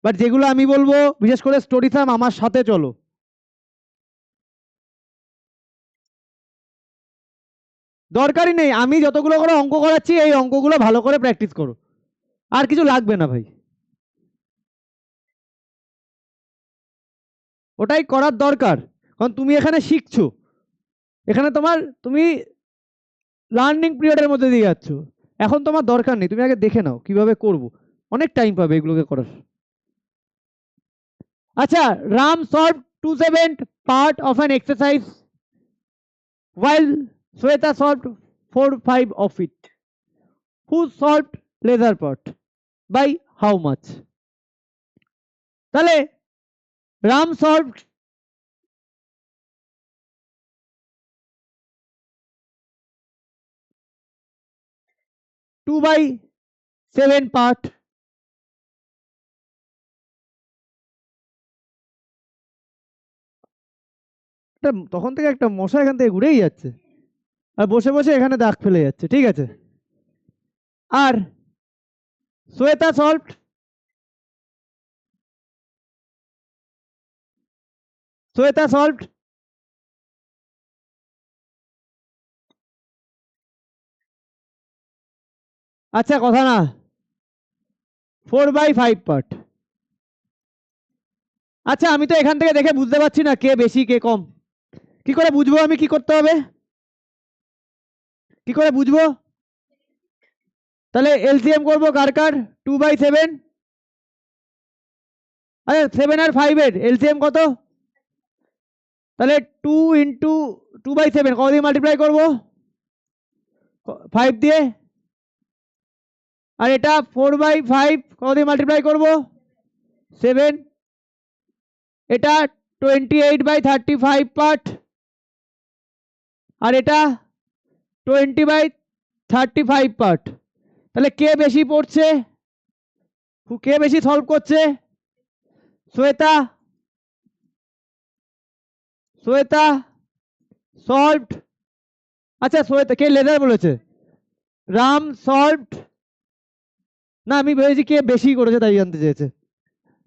বাট যেগুলো আমি বলবো বিশেষ করে স্টোরি সাম, আমার সাথে চলো। দরকারই নেই, আমি যতগুলো করে অঙ্ক করাচ্ছি এই অঙ্কগুলো ভালো করে প্র্যাকটিস করো, আর কিছু লাগবে না ভাই। ওটাই করার দরকার, কারণ তুমি এখানে শিখছো, এখানে তুমি লার্নিং পিরিয়ডের মধ্যে দিয়ে যাচ্ছ। এখন তোমার দরকার নেই, তুমি আগে দেখে নাও কিভাবে করব, অনেক টাইম পাবে এগুলোকে করার। আচ্ছা, Ram solve 2/7 part of an exercise while Sweta solved 4/5 of it. Who solved lesser part? By how much? তাহলে রাম solved 2/7 পার্ট। তখন থেকে একটা মশা এখান থেকে ঘুরেই যাচ্ছে। আর বসে বসে এখানে দাগ ফেলে যাচ্ছে, ঠিক আছে। আর শ্বেতা সলভড, শ্বেতা সলভড। আচ্ছা কথা না, 4/5 পার্ট। আচ্ছা আমি তো এখান থেকে দেখে বুঝতে পারছি না কে বেশি কে কম। কি করে বুঝবো আমি, কি করতে হবে, কি করে বুঝবো? তাহলে এলসিএম করবো কার কার, 2/7। আরে 7 আর 5 এর এলসিএম কত? তাহলে 2 ইন্টু 2/7 কত দিয়ে মাল্টিপ্লাই করবো? 5 দিয়ে। আর এটা 4/5 কত দিয়ে মাল্টিপ্লাই করবো? 7। এটা 28/35 পার্ট। আর এটা 20/35 পার্ট। তাহলে কে বেশি পড়ছে, কে বেশি সলভ করছে? শ্বেতা। শ্বেতা সলভড। আচ্ছা শ্বেতা, কে লেজার বলেছে? রাম সলভড। না আমি ভেবেছি কে বেশি করেছে তাই জানতে চেয়েছে।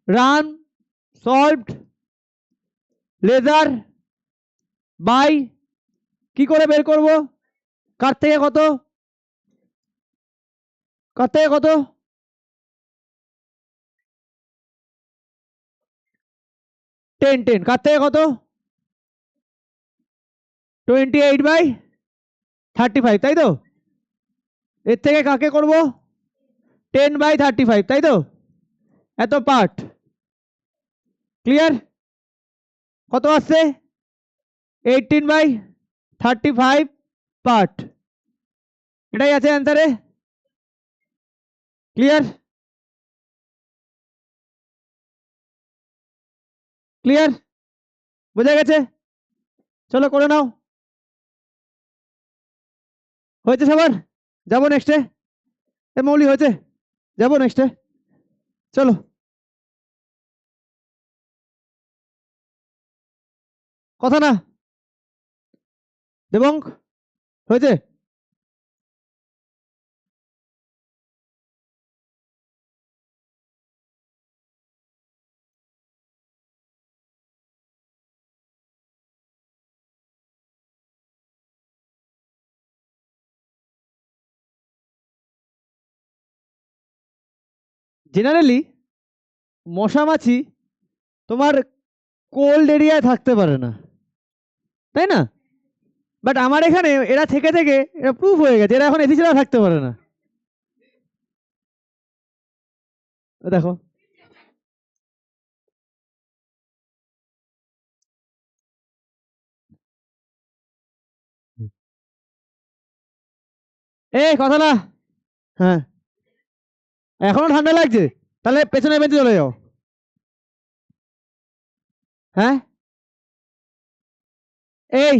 রাম সলভড লেজার বাই, কি করে বের করব, কার থেকে কত, কার থেকে কত? 10 কার থেকে কত? 28/35, তাই তো? এর থেকে কাকে করব? 10/35, তাই তো? এত পার্ট। ক্লিয়ার? কত আসছে? 18/35 পার্ট। এটাই আছে অ্যান্সারে। ক্লিয়ার? ক্লিয়ার? বোঝা গেছে? চলো করে নাও। হয়েছে সবার? যাবো নেক্সটে। এ মৌলি হয়েছে, যাবো নেক্সটে। চলো। কথা না, দেবঙ্গ হয়েছে? জেনারেলি মশা মাছি তোমার কোল্ড এরিয়ায় থাকতে পারে না, তাই না? বাট আমার এখানে এরা থেকে থেকে এরা প্রুফ হয়ে গেছে, এরা এখন এসি ছাড়া থাকতে পারে না। দেখো এই কথা না। হ্যাঁ এখনো ঠান্ডা লাগছে, তাহলে পেছনের বেঞ্চে চলে যাও। হ্যাঁ এই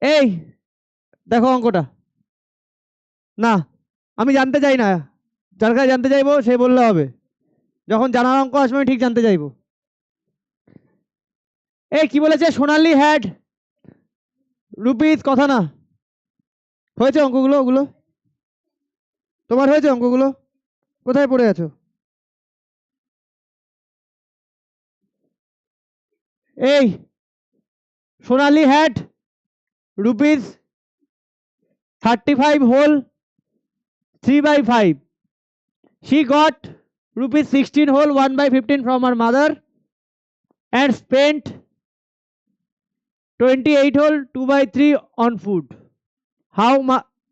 এই দেখো অঙ্কটা। না আমি জানতে চাই না, যার কাছে জানতে চাইবো সে বললে হবে। যখন জানার অঙ্ক আসবে আমি ঠিক জানতে চাইবো। এই কি বলেছে, সোনালি হ্যাড রুপিস, কথা না। হয়েছে অঙ্কগুলো, ওগুলো তোমার হয়েছে অঙ্কগুলো? কোথায় পড়ে আছো? এই Sonali had rupees 35 whole 3/5. She got rupees 16 whole 1/15 from her mother and spent 28 whole 2/3 on food.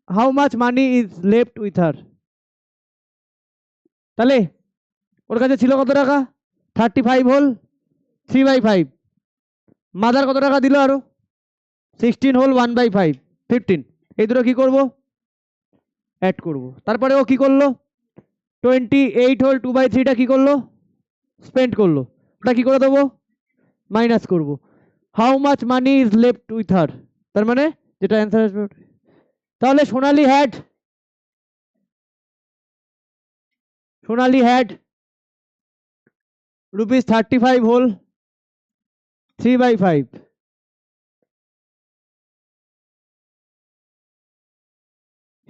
How much money is left with her? তাহলে ওর কাছে ছিল কত টাকা? 35 হোল 3/5। মাদার কত টাকা দিল আরো? 16 হোল 1/5 15। এই দুটো কি করব? অ্যাড করব। তারপরে ও কি করলো? 28 হোল 2/3টা কি করলো? স্পেন্ড করলো। ওটা কি করে দেবো? মাইনাস করব। How much money is left with her, তার মানে যেটা অ্যান্সার আসবে। তাহলে Sonali had rupees 35 whole 3/5।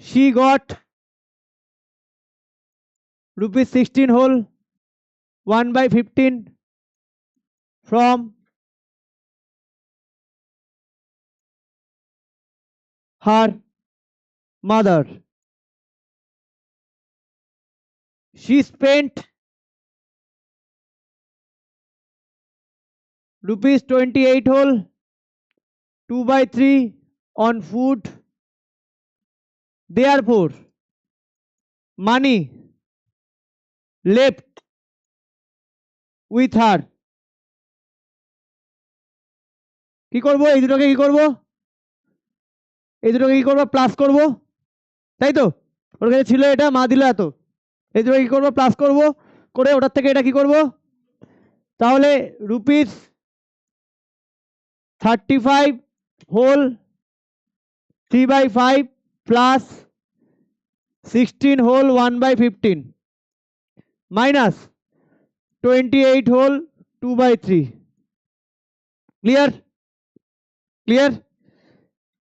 she got rupees 16 whole 1/15 from her mother. She spent rupees 28 whole 2/3 on food. Therefore, money left with her. কি করব এই দুটোকে কি করব এই দুটোকে কি করব প্লাস করব তাই তো ওর কাছে ছিল এটা মা দিল এত এই দুটোকে কি করব প্লাস করব করে ওটার থেকে এটা কি করব তাহলে rupees 35 whole 3/5 plus 16 whole 1/15 minus 28 whole 2/3 clear clear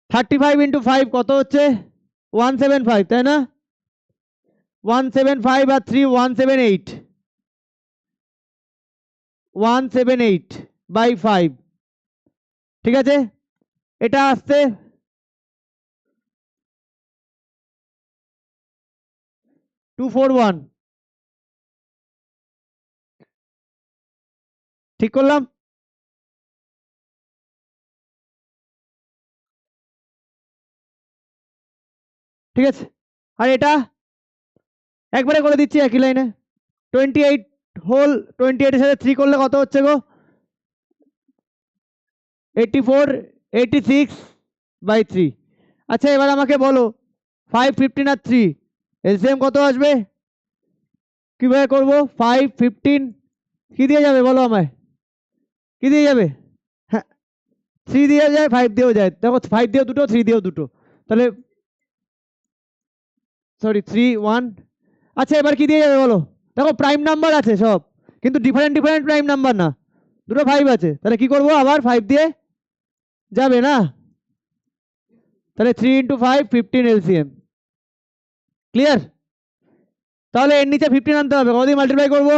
35 into 5 কত হচ্ছে 175 তাই না 175 আর 3 178 178/5 ঠিক আছে এটা আসছে 241 ঠিক করলাম ঠিক আছে আর এটা একবারে করে দিচ্ছি একই লাইনে 28 হোল 28 এর সাথে 3 করলে কত হচ্ছে গো 84 86/3 আচ্ছা এবার আমাকে বলো 5 15 আর 3 এলসিএম কত আসবে কিভাবে করব 5 15 কি দিয়ে যাবে বলো আমায় কি দিয়ে যাবে হ্যাঁ 3 দিয়ে যায় 5 দিয়েও যায় দেখো 5 দিয়েও দুটো 3 দিয়েও দুটো তাহলে সরি 3 1 আচ্ছা এবার কি দিয়ে যাবে বলো দেখো প্রাইম নাম্বার আছে সব কিন্তু ডিফারেন্ট ডিফারেন্ট প্রাইম নাম্বার না দুটো 5 আছে তাহলে কি করব আবার 5 দিয়ে যাবে না তাহলে 3 × 5 15 এলসিএম ক্লিয়ার তাহলে এর নিচে 15 আনতে হবে কত দিয়ে মাল্টিপ্লাই করব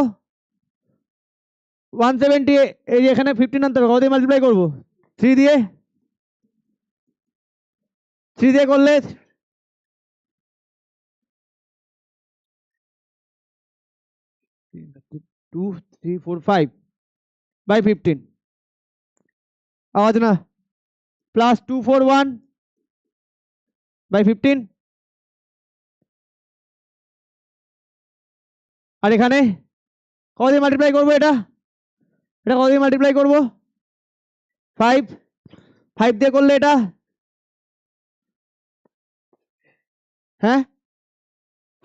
170 এই এখানে 15 আনতে হবে কত দিয়ে মাল্টিপ্লাই করব 3 দিয়ে করলে 2 3 4 5/15 আওয়াজ না প্লাস 241/15 আর এখানে কত দিয়ে মাল্টিপ্লাই করব এটা কত দিয়ে মাল্টিপ্লাই করব 5 দিয়ে করলে এটা হ্যাঁ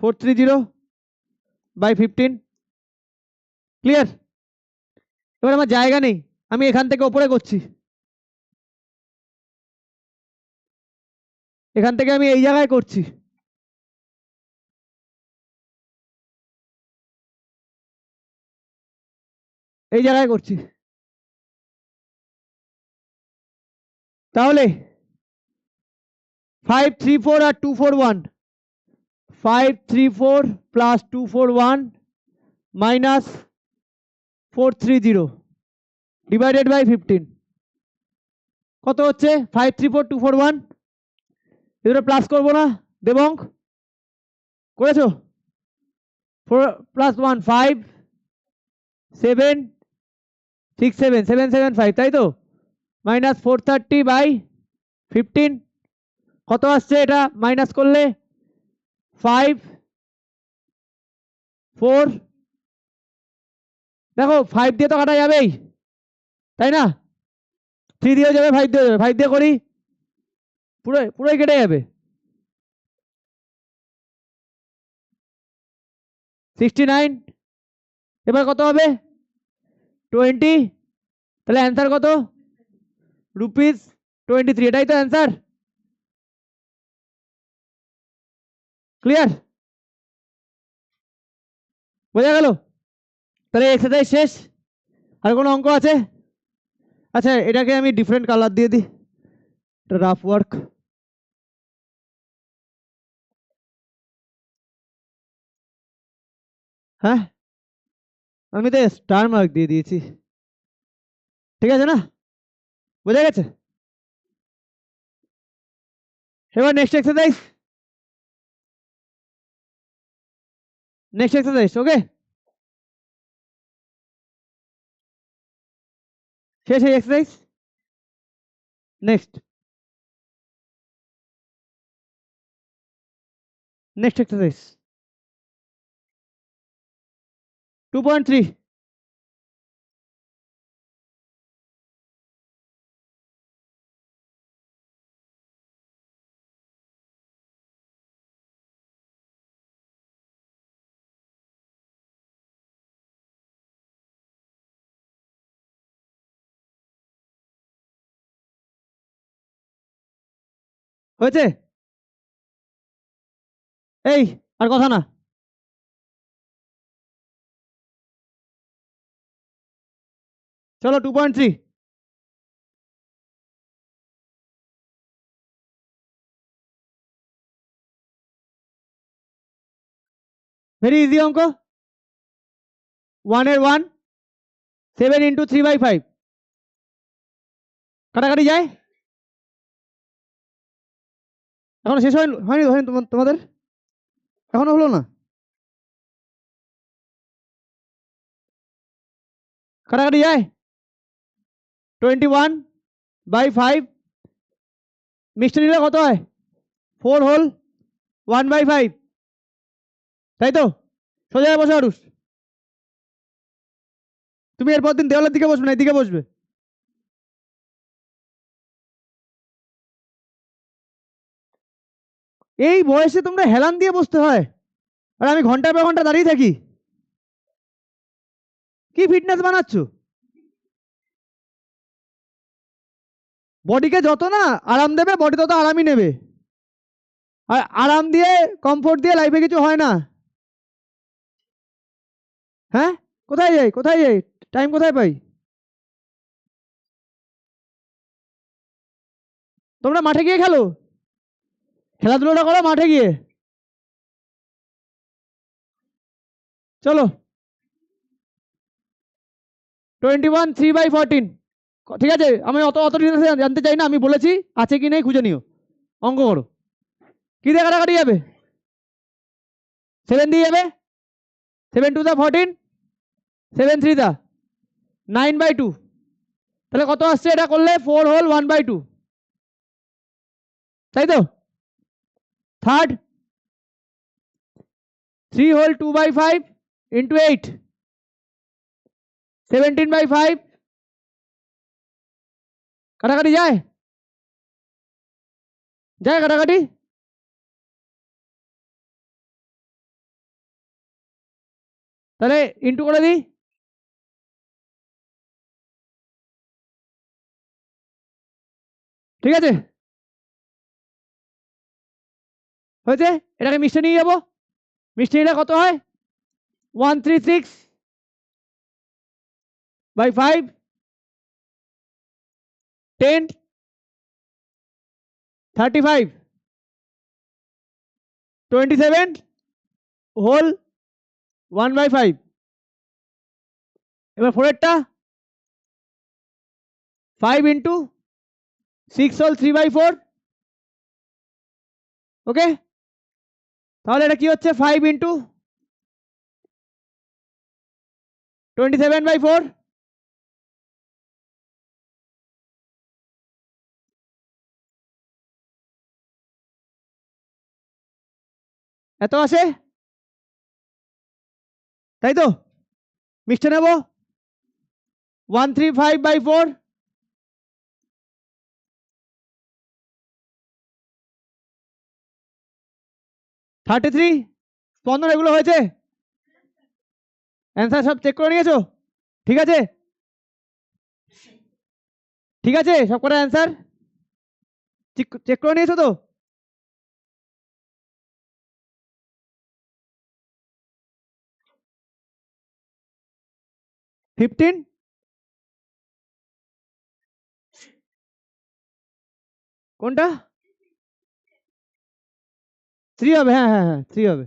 430/15 ক্লিয়ার এবার আমার জায়গা নেই আমি এখান থেকে উপরে করছি এখান থেকে আমি এই জায়গায় করছি এই জায়গায় করছি তাহলে 534 আর 241 534 প্লাস 241 মাইনাস 430 ডিভাইডেড বাই 15 কত হচ্ছে 534 241 এগুলো প্লাস করবো না দেবঙ্ক করেছো 4 প্লাস 1 5 7 6 7 775 তাই তো মাইনাস 430/15 কত আসছে এটা মাইনাস করলে 5 4 দেখো 5 দিয়ে তো কাটা যাবেই তাই না 3 দিয়েও যাবে 5 দিয়েও যাবে 5 দিয়ে করি পুরোই কেটে যাবে 69 এবার কত হবে 20 তাহলে অ্যান্সার কত রুপিস 23 এটাই তো অ্যান্সার ক্লিয়ার বোঝা গেল তাহলে এক্সারসাইজ শেষ আর কোনো অঙ্ক আছে আচ্ছা এটাকে আমি ডিফারেন্ট কালার দিয়ে দিই এটা রাফ ওয়ার্ক হ্যাঁ, আমি তো স্টার মার্ক দিয়ে দিয়েছি, ঠিক আছে না, বোঝা গেছে? এবার নেক্সট এক্সারসাইজ, ওকে, শেষ এই এক্সারসাইজ। Next exercise 2.3। হয়েছে? এই আর কথা না, চলো 2.3। ভেরি ইজি অঙ্ক, 1 এর 1, 7 ইন্টু 3/5, কাটাকাটি যায়। এখনো শেষ হয়নি, হয়নি তোমাদের এখনো হলো না, কাটাকাটি যায়। 21/5 মিষ্টি নিলে কত হয়? 4 হোল 1/5, তাই তো? সোজা বসে আরুষ, তুমি এরপর দিন দেওয়ালের দিকে বসবে না, এদিকে বসবে। এই বয়সে তোমরা হেলান দিয়ে বসতে হয়, আর আমি ঘন্টার পর ঘন্টা দাঁড়িয়ে থাকি। কি ফিটনেস বানাচ্ছ? বডিকে যত না আরাম দেবে, বডি তত আরামই নেবে। আর আরাম দিয়ে, কমফোর্ট দিয়ে লাইফে কিছু হয় না। হ্যাঁ, কোথায় যাই, টাইম কোথায় পাই? তোমরা মাঠে গিয়ে খেলো, খেলাধুলাটা করো মাঠে গিয়ে। চলো 21/3/14, ঠিক আছে, আমি অত অত ডিটেলস জানতে চাই না, আমি বলেছি আছে কি নেই খুঁজে নিও, অঙ্ক করো। কি দিয়ে কাটাকাটি যাবে? 7 দিয়ে যাবে, 7 2 14, 7 3 9/2, তাহলে কত আসছে এটা করলে? 4 হোল 1/2, তাই তো? থার্ড 3 হোল 2/5 ইন্টু 8, 17/5, কাটাকাটি যায়, কাটাকাটি। তাহলে ইন্টু করে দিই, ঠিক আছে, হয়েছে। এটাকে মিষ্টি নিয়ে যাবো, মিষ্টি নিলে কত হয়? 136/5, 10, 35, 27 হোল 1/5। এবার 4 5 ইন্টু 6 হোল 3/4, ওকে। তাহলে এটা কি হচ্ছে? 5 ইন্টু 27/4, এত আসে, তাই তো? মিষ্টি নেব 135/4, 33, স্পন্দন এগুলো হয়েছে? অ্যান্সার সব চেক করে নিয়েছো? ঠিক আছে, সব কটা অ্যান্সার চেক করে নিয়েছো তো? ফিফটিন, কোনটা? 3 হবে, হ্যাঁ হ্যাঁ হ্যাঁ 3 হবে।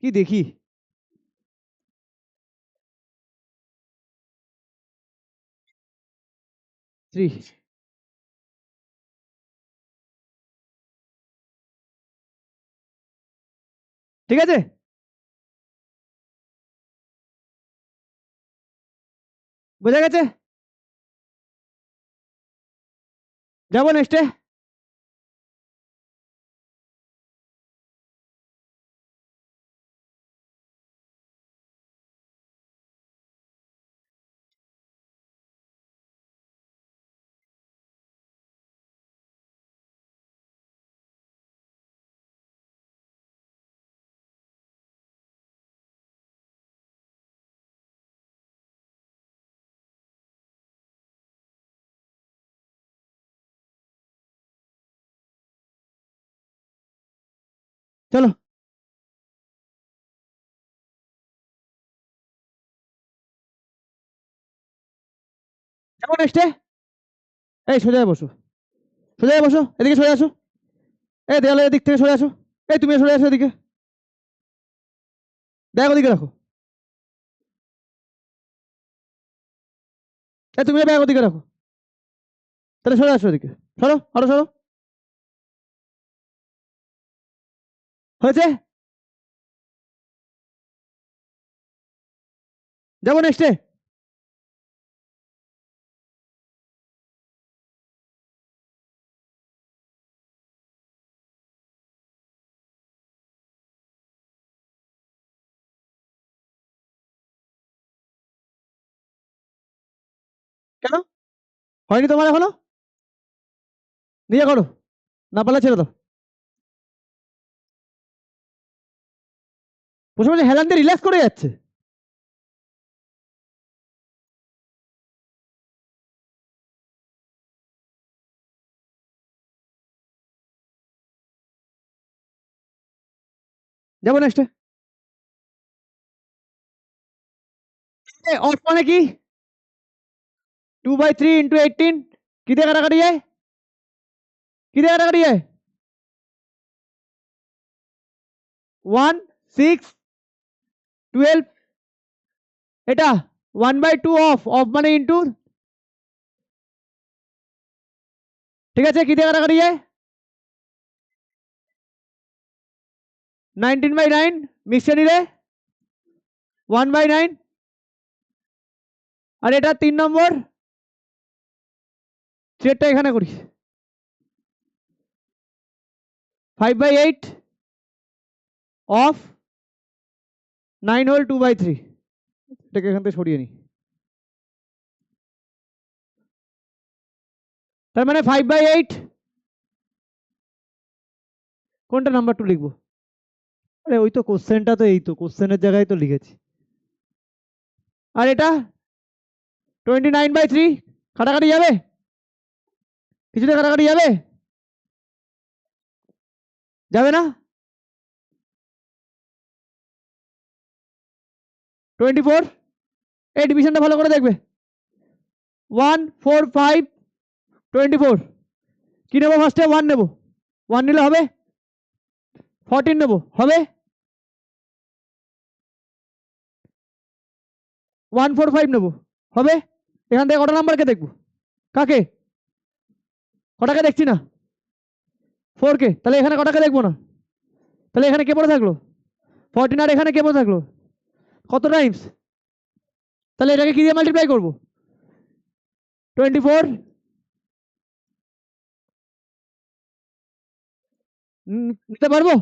কি দেখি 3। ঠিক আছে, বোঝা গেছে? যাবো নেক্সটে। চলো যাবো নেক্সটে। এই সোজা হয়ে বসো, সোজা হয়ে বসো, এদিকে সরে আসো। এই দেয়ালের দিক থেকে সরে আসো। এই তুমি সরে আসো এদিকে, ব্যাগ ওদিকে রাখো। এই তুমি ব্যাগ ওদিকে রাখো। তাহলে সরে আসো এদিকে, সরো আরো সরো। হয়েছে, যাবো নেক্সটে। কেন হয়নি তোমার এখনো? নিজে করো, না পারলে ছেড়ে দাও। বসে বসে হেলান দিয়ে রিল্যাক্স করে যাচ্ছে। যাবো নেক্সটে। অফ মানে কি? 2/3 × 18 কি দিয়ে কাটাকাটি যায়? কি দিয়ে কাটাকাটি যায়? 1 6 12। এটা 1/2 অফ, অফ মানে ইন্টু। ঠিক আছে, কি দিয়ে কাটাকাটি যায়? 19/9 মিক্সচার নিলে 1/9। আর এটা 3 নম্বর, থ্রেডটা এখানে করি। 5/8 অফ 9 হোল 2/3। এটাকে এখান থেকে সরিয়ে নি। তার মানে 5/8, কোনটা নাম্বার 2 লিখবো? আরে ওই তো কোশ্চেনটা, তো এই তো কোশ্চেনের জায়গায় তো লিখেছি। আর এটা 29/3 কাটাকাটি যাবে? কিছুতে কাটাকাটি যাবে? যাবে না? 24। এই ডিভিশনটা ভালো করে দেখবে। 1 4 5 24। কি নেবো ফার্স্টে? 1 নেবো। 1 নিলে হবে। 14 নেবো, হবে। 1 4 5 নেবো, হবে। এখান থেকে কটা নাম্বারকে দেখবো? কাকে? কটাকে দেখছি না? 4 কে। তাহলে এখানে কটাকে দেখবো না? তাহলে এখানে কে পড়ে থাকলো? 14। আর এখানে কে পড়ে থাকলো? কত টাইমস? তাহলে এটাকে কি দিয়ে মাল্টিপ্লাই করবো? 24। নিতে পারবো?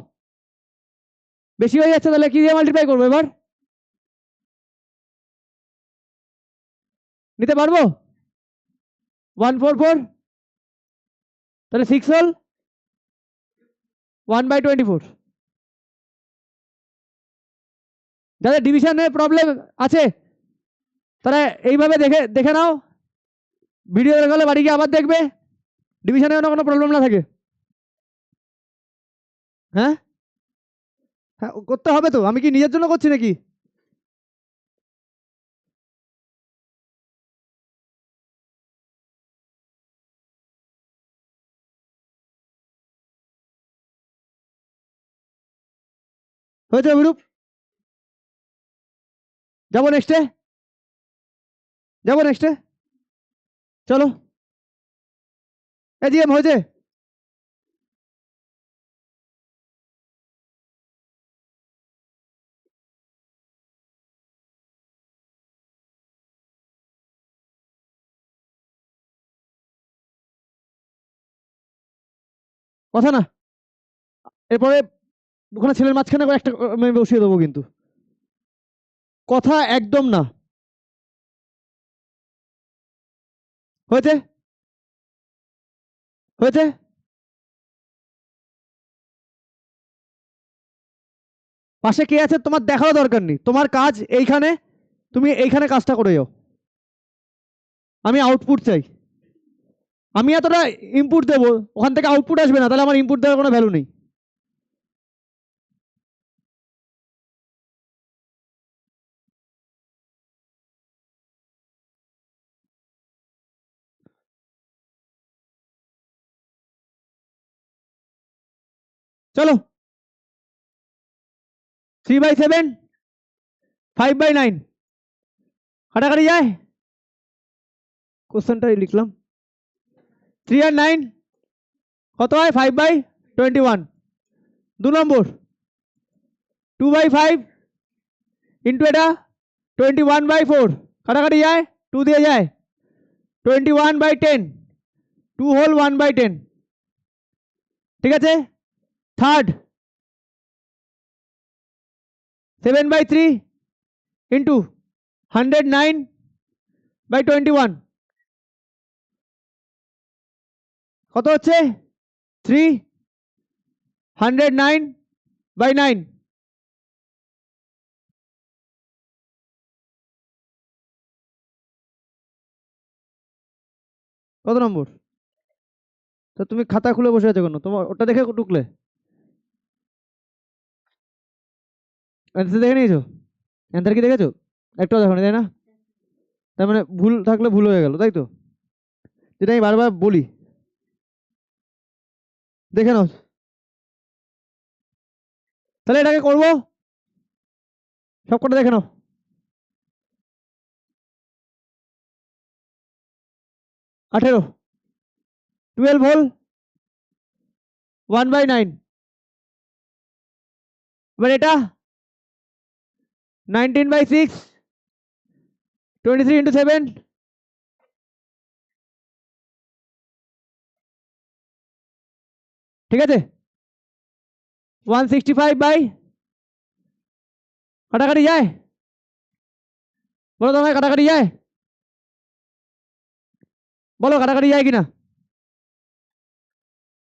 বেশি হয়ে যাচ্ছে, তাহলে কি দিয়ে মাল্টিপ্লাই করবো এবার? নিতে পারবো? 144। তাহলে 6 হল 1/24। যাদের ডিভিশনের প্রবলেম আছে তারা এইভাবে দেখে দেখে নাও। ভিডিও দেখালে বাড়ি গিয়ে আবার দেখবে, ডিভিশনে যেন কোনো প্রবলেম না থাকে। হ্যাঁ, হ্যাঁ করতে হবে তো, আমি কি নিজের জন্য করছি নাকি? হয়েছে অভিরূপ, যাবো নেক্সটে, যাবো নেক্সটে, চলো। জিএম হয়েছে? কথা না, এরপরে ওখানে ছেলের মাঝখানে একটা আমি বসিয়ে দেবো কিন্তু, কথা একদম না। হয়েছে? হয়েছে? পাশে কে আছে তোমার দেখারও দরকার নেই, তোমার কাজ এইখানে, তুমি এইখানে কাজটা করে যাও। আমি আউটপুট চাই। আমি এতটা ইনপুট দেবো, ওখান থেকে আউটপুট আসবে না, তাহলে আমার ইনপুট দেওয়ার কোনো ভ্যালু নেই। চলো 3/7, 5/9, কাটাকাটি যায়, কোশ্চেনটাই লিখলাম। 3 আর 9 কত হয়? 5/21। 2 নম্বর 2/5 ইন্টু এটা 21/4, কাটাকাটি যায়, 2 দিয়ে যায়, 21/10, 2 হোল 1/10। ঠিক আছে। থার্ড 7/3 ইন্টু 109/21, কত হচ্ছে? 309/9। কত নম্বর? তো তুমি খাতা খুলে বসে আছো কেন? তোমার ওটা দেখে ঢুকলে? অ্যান্সার দেখে নিয়েছো? অ্যান্সার কি দেখেছো? একটাও দেখো তাই না? তার মানে ভুল থাকলে ভুল হয়ে গেল, তাই তো? যেটা আমি বারবার বলি, দেখে নাও। তাহলে এটাকে করবো, সবকটা দেখে নাও। 18, 12 হোল 1/9, এবার এটা 19/6, 23 ইন্টু 7, ঠিক আছে। 165 বাই, কাটাকাটি যায়, বলো তোমায় কাটাকাটি যায়, বলো কাটাকাটি যায় কিনা।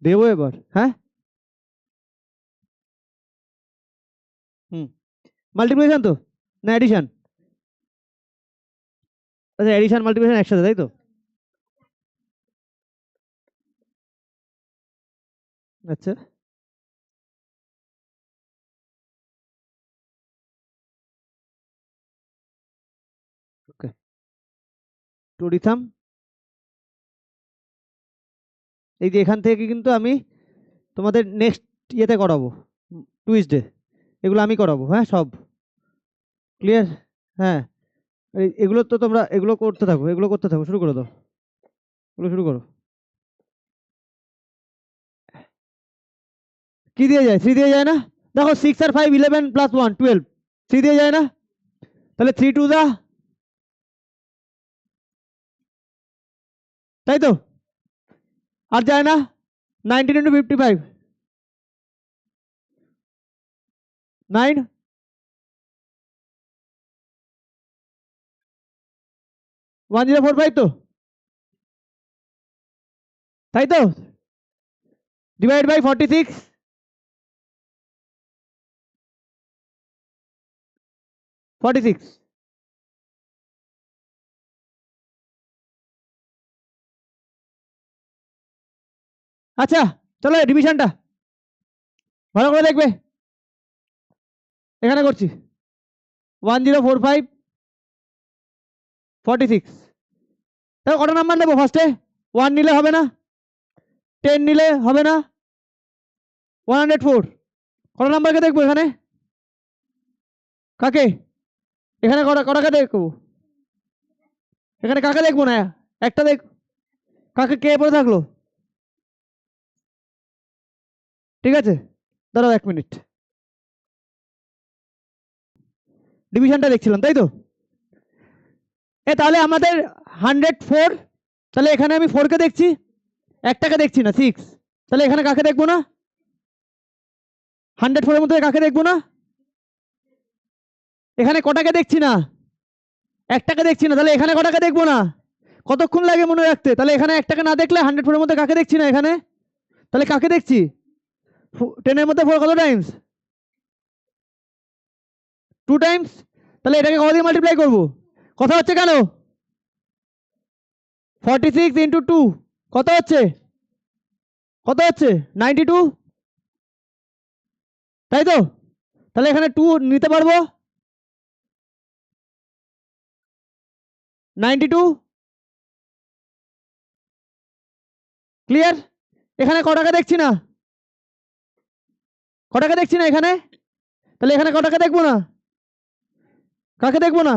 দেবো এবার, হ্যাঁ। হুম, মাল্টিপ্লিকেশন তো না এডিশন? আচ্ছা, এডিশন মাল্টিপ্লিকেশন একসাথে, তাই তো? আচ্ছা, ওকে। টুরিথাম, এই যে এখান থেকে কিন্তু আমি তোমাদের নেক্সট ইয়েতে করাবো, টুইসডে, এগুলো আমি করাবো, হ্যাঁ সব ক্লিয়ার। হ্যাঁ, এগুলো তো তোমরা এগুলো করতে থাকো, এগুলো করতে থাকো, শুরু করে দাও, এগুলো শুরু করো। কি দিয়ে যায়? 3 দিয়ে যায় না? দেখো 6 আর 5 11 প্লাস 1 12, 3 দিয়ে যায় না? তাহলে 3 টু দা, তাই তো? আর যায় না? 19 ইন্টু 55, 9, 1045 তো, তাই তো? Divide by 46, 46। আচ্ছা, চলো ডিভিশনটা ভালো করে দেখবে, এখানে করছি 1045 46। তাহলে কটা নাম্বার নেবো ফার্স্টে? 1 নিলে হবে না, 10 নিলে হবে না, 104। কটা নাম্বারকে দেখবো এখানে? কাকে? এখানে কটাকে দেখবো? এখানে কাকে দেখবো না? একটা দেখ, কাকে কে পড়ে থাকলো? ঠিক আছে, দাঁড়াও 1 মিনিট, ডিভিশনটা দেখছিলাম তাই তো। তাহলে আমাদের 104, তাহলে এখানে আমি 4 কে দেখছি, একটাকে দেখছি না 6, তাহলে এখানে কাকে দেখবো না? 104 এর মধ্যে কাকে দেখবো না? এখানে কটাকে দেখছি না? একটাকে দেখছি না, তাহলে এখানে কটাকে দেখবো না? কতক্ষণ লাগে মনে রাখতে? তাহলে এখানে একটাকে না দেখলে 104 এর মধ্যে কাকে দেখছি না এখানে? তাহলে কাকে দেখছি? 10 এর মধ্যে 4 কত টাইমস? 2 টাইমস। তাহলে এটাকে কত দিয়ে মাল্টিপ্লাই করবো? কথা হচ্ছে কেন? 46 ইন্টু 2 কত হচ্ছে? কত হচ্ছে? 92, তাই তো? তাহলে এখানে 2 নিতে পারবো, 92, ক্লিয়ার? এখানে কটাকে দেখছি না? কটাকে দেখছি না এখানে? তাহলে এখানে কটাকে দেখবো না? কাকে দেখবো না?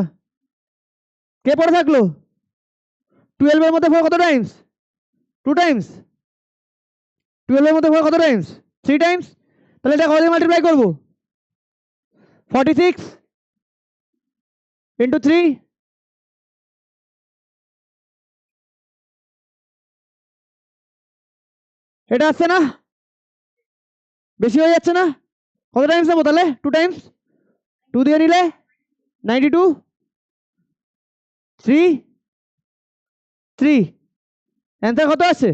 কে পড়ে থাকলো? 12 এর মধ্যে 4 কত টাইমস? 2 টাইমস। 12 এর মধ্যে 4 কত টাইমস? 3 টাইমস। তাহলে এটা কত দিয়ে মাল্টিপ্লাই করবো? 46 ইন্টু 3, এটা আসছে না? বেশি হয়ে যাচ্ছে না? কত টাইমস নেবো তাহলে? 2 টাইমস। 2 দিয়ে নিলে 92, 3, 3, অ্যান্সার কত আছে?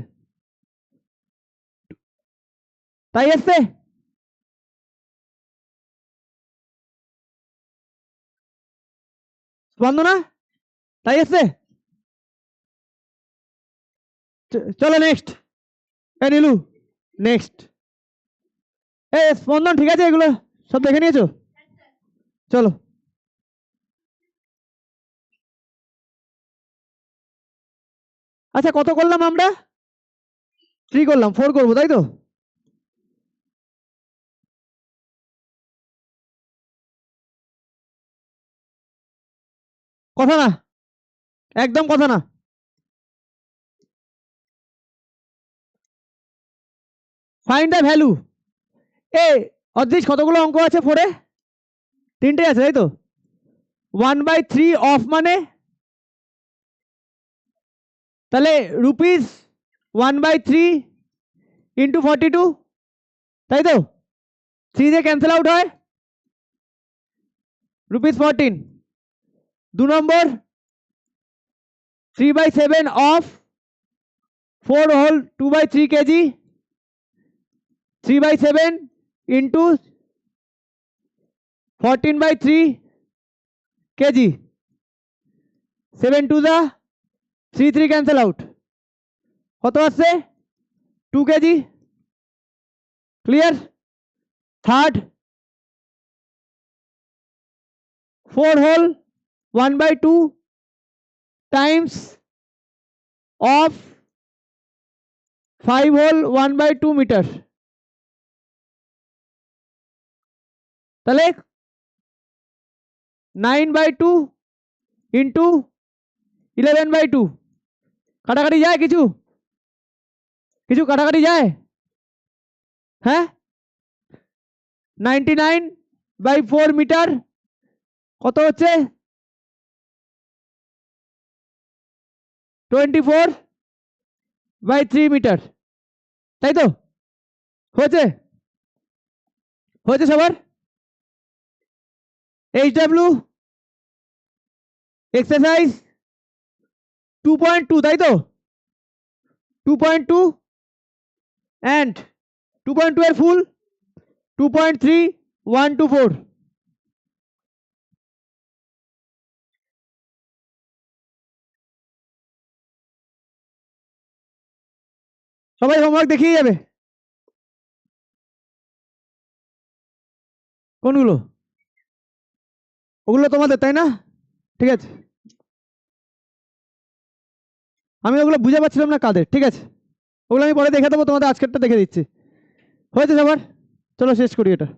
তাই আসছে? বন্ধ না? তাই আসছে? চলো নেক্সট। নীলু, নেক্সট। স্পন্দন, ঠিক আছে, এগুলো সব দেখে নিয়েছো? চলো। আচ্ছা, কত করলাম আমরা? 3 করলাম, 4 করবো তাই তো? কথা না, একদম কথা না। Find the value. অদৃশ কতগুলো অঙ্ক আছে 4-এ? 3টে আছে তাই তো? 1/3 অফ মানে তাহলে রুপিস 1/3 ইন্টু 42, তাই তো? 3 দিয়ে ক্যান্সেল আউট হয়, rupees 14। 2 number 3/7 of 4 whole 2/3 KG, 3/7 into 14/3 KG, 7 to the 3 cancel out, কত আসছে? 2 KG, clear? Third 4 whole 1/2 times of 5 whole 1/2 metre, তাহলে 9/2 ইন্টু 11/2, কাটাকাটি যায়? কিছু কিছু কাটাকাটি যায়? হ্যাঁ, 99/4 মিটার কত হচ্ছে? 24/3 মিটার, তাই তো? হয়েছে? হয়েছে সবার? HW এক্সারসাইজ 2.2, তাই তো? 2.2 অ্যান্ড 2.2 এর ফুল 2.3124। সবাই হোমওয়ার্ক দেখিয়ে যাবে? কোনগুলো? ওগুলো তোমাদের তাই না? ঠিক আছে, আমি ওগুলো বুঝে পাচ্ছিলাম না কাদের, ঠিক আছে, ওগুলো আমি পরে দেখে দেবো, তোমাদের আজকেরটা দেখে দিচ্ছি। হয়েছে সবার? চলো শেষ করি এটা।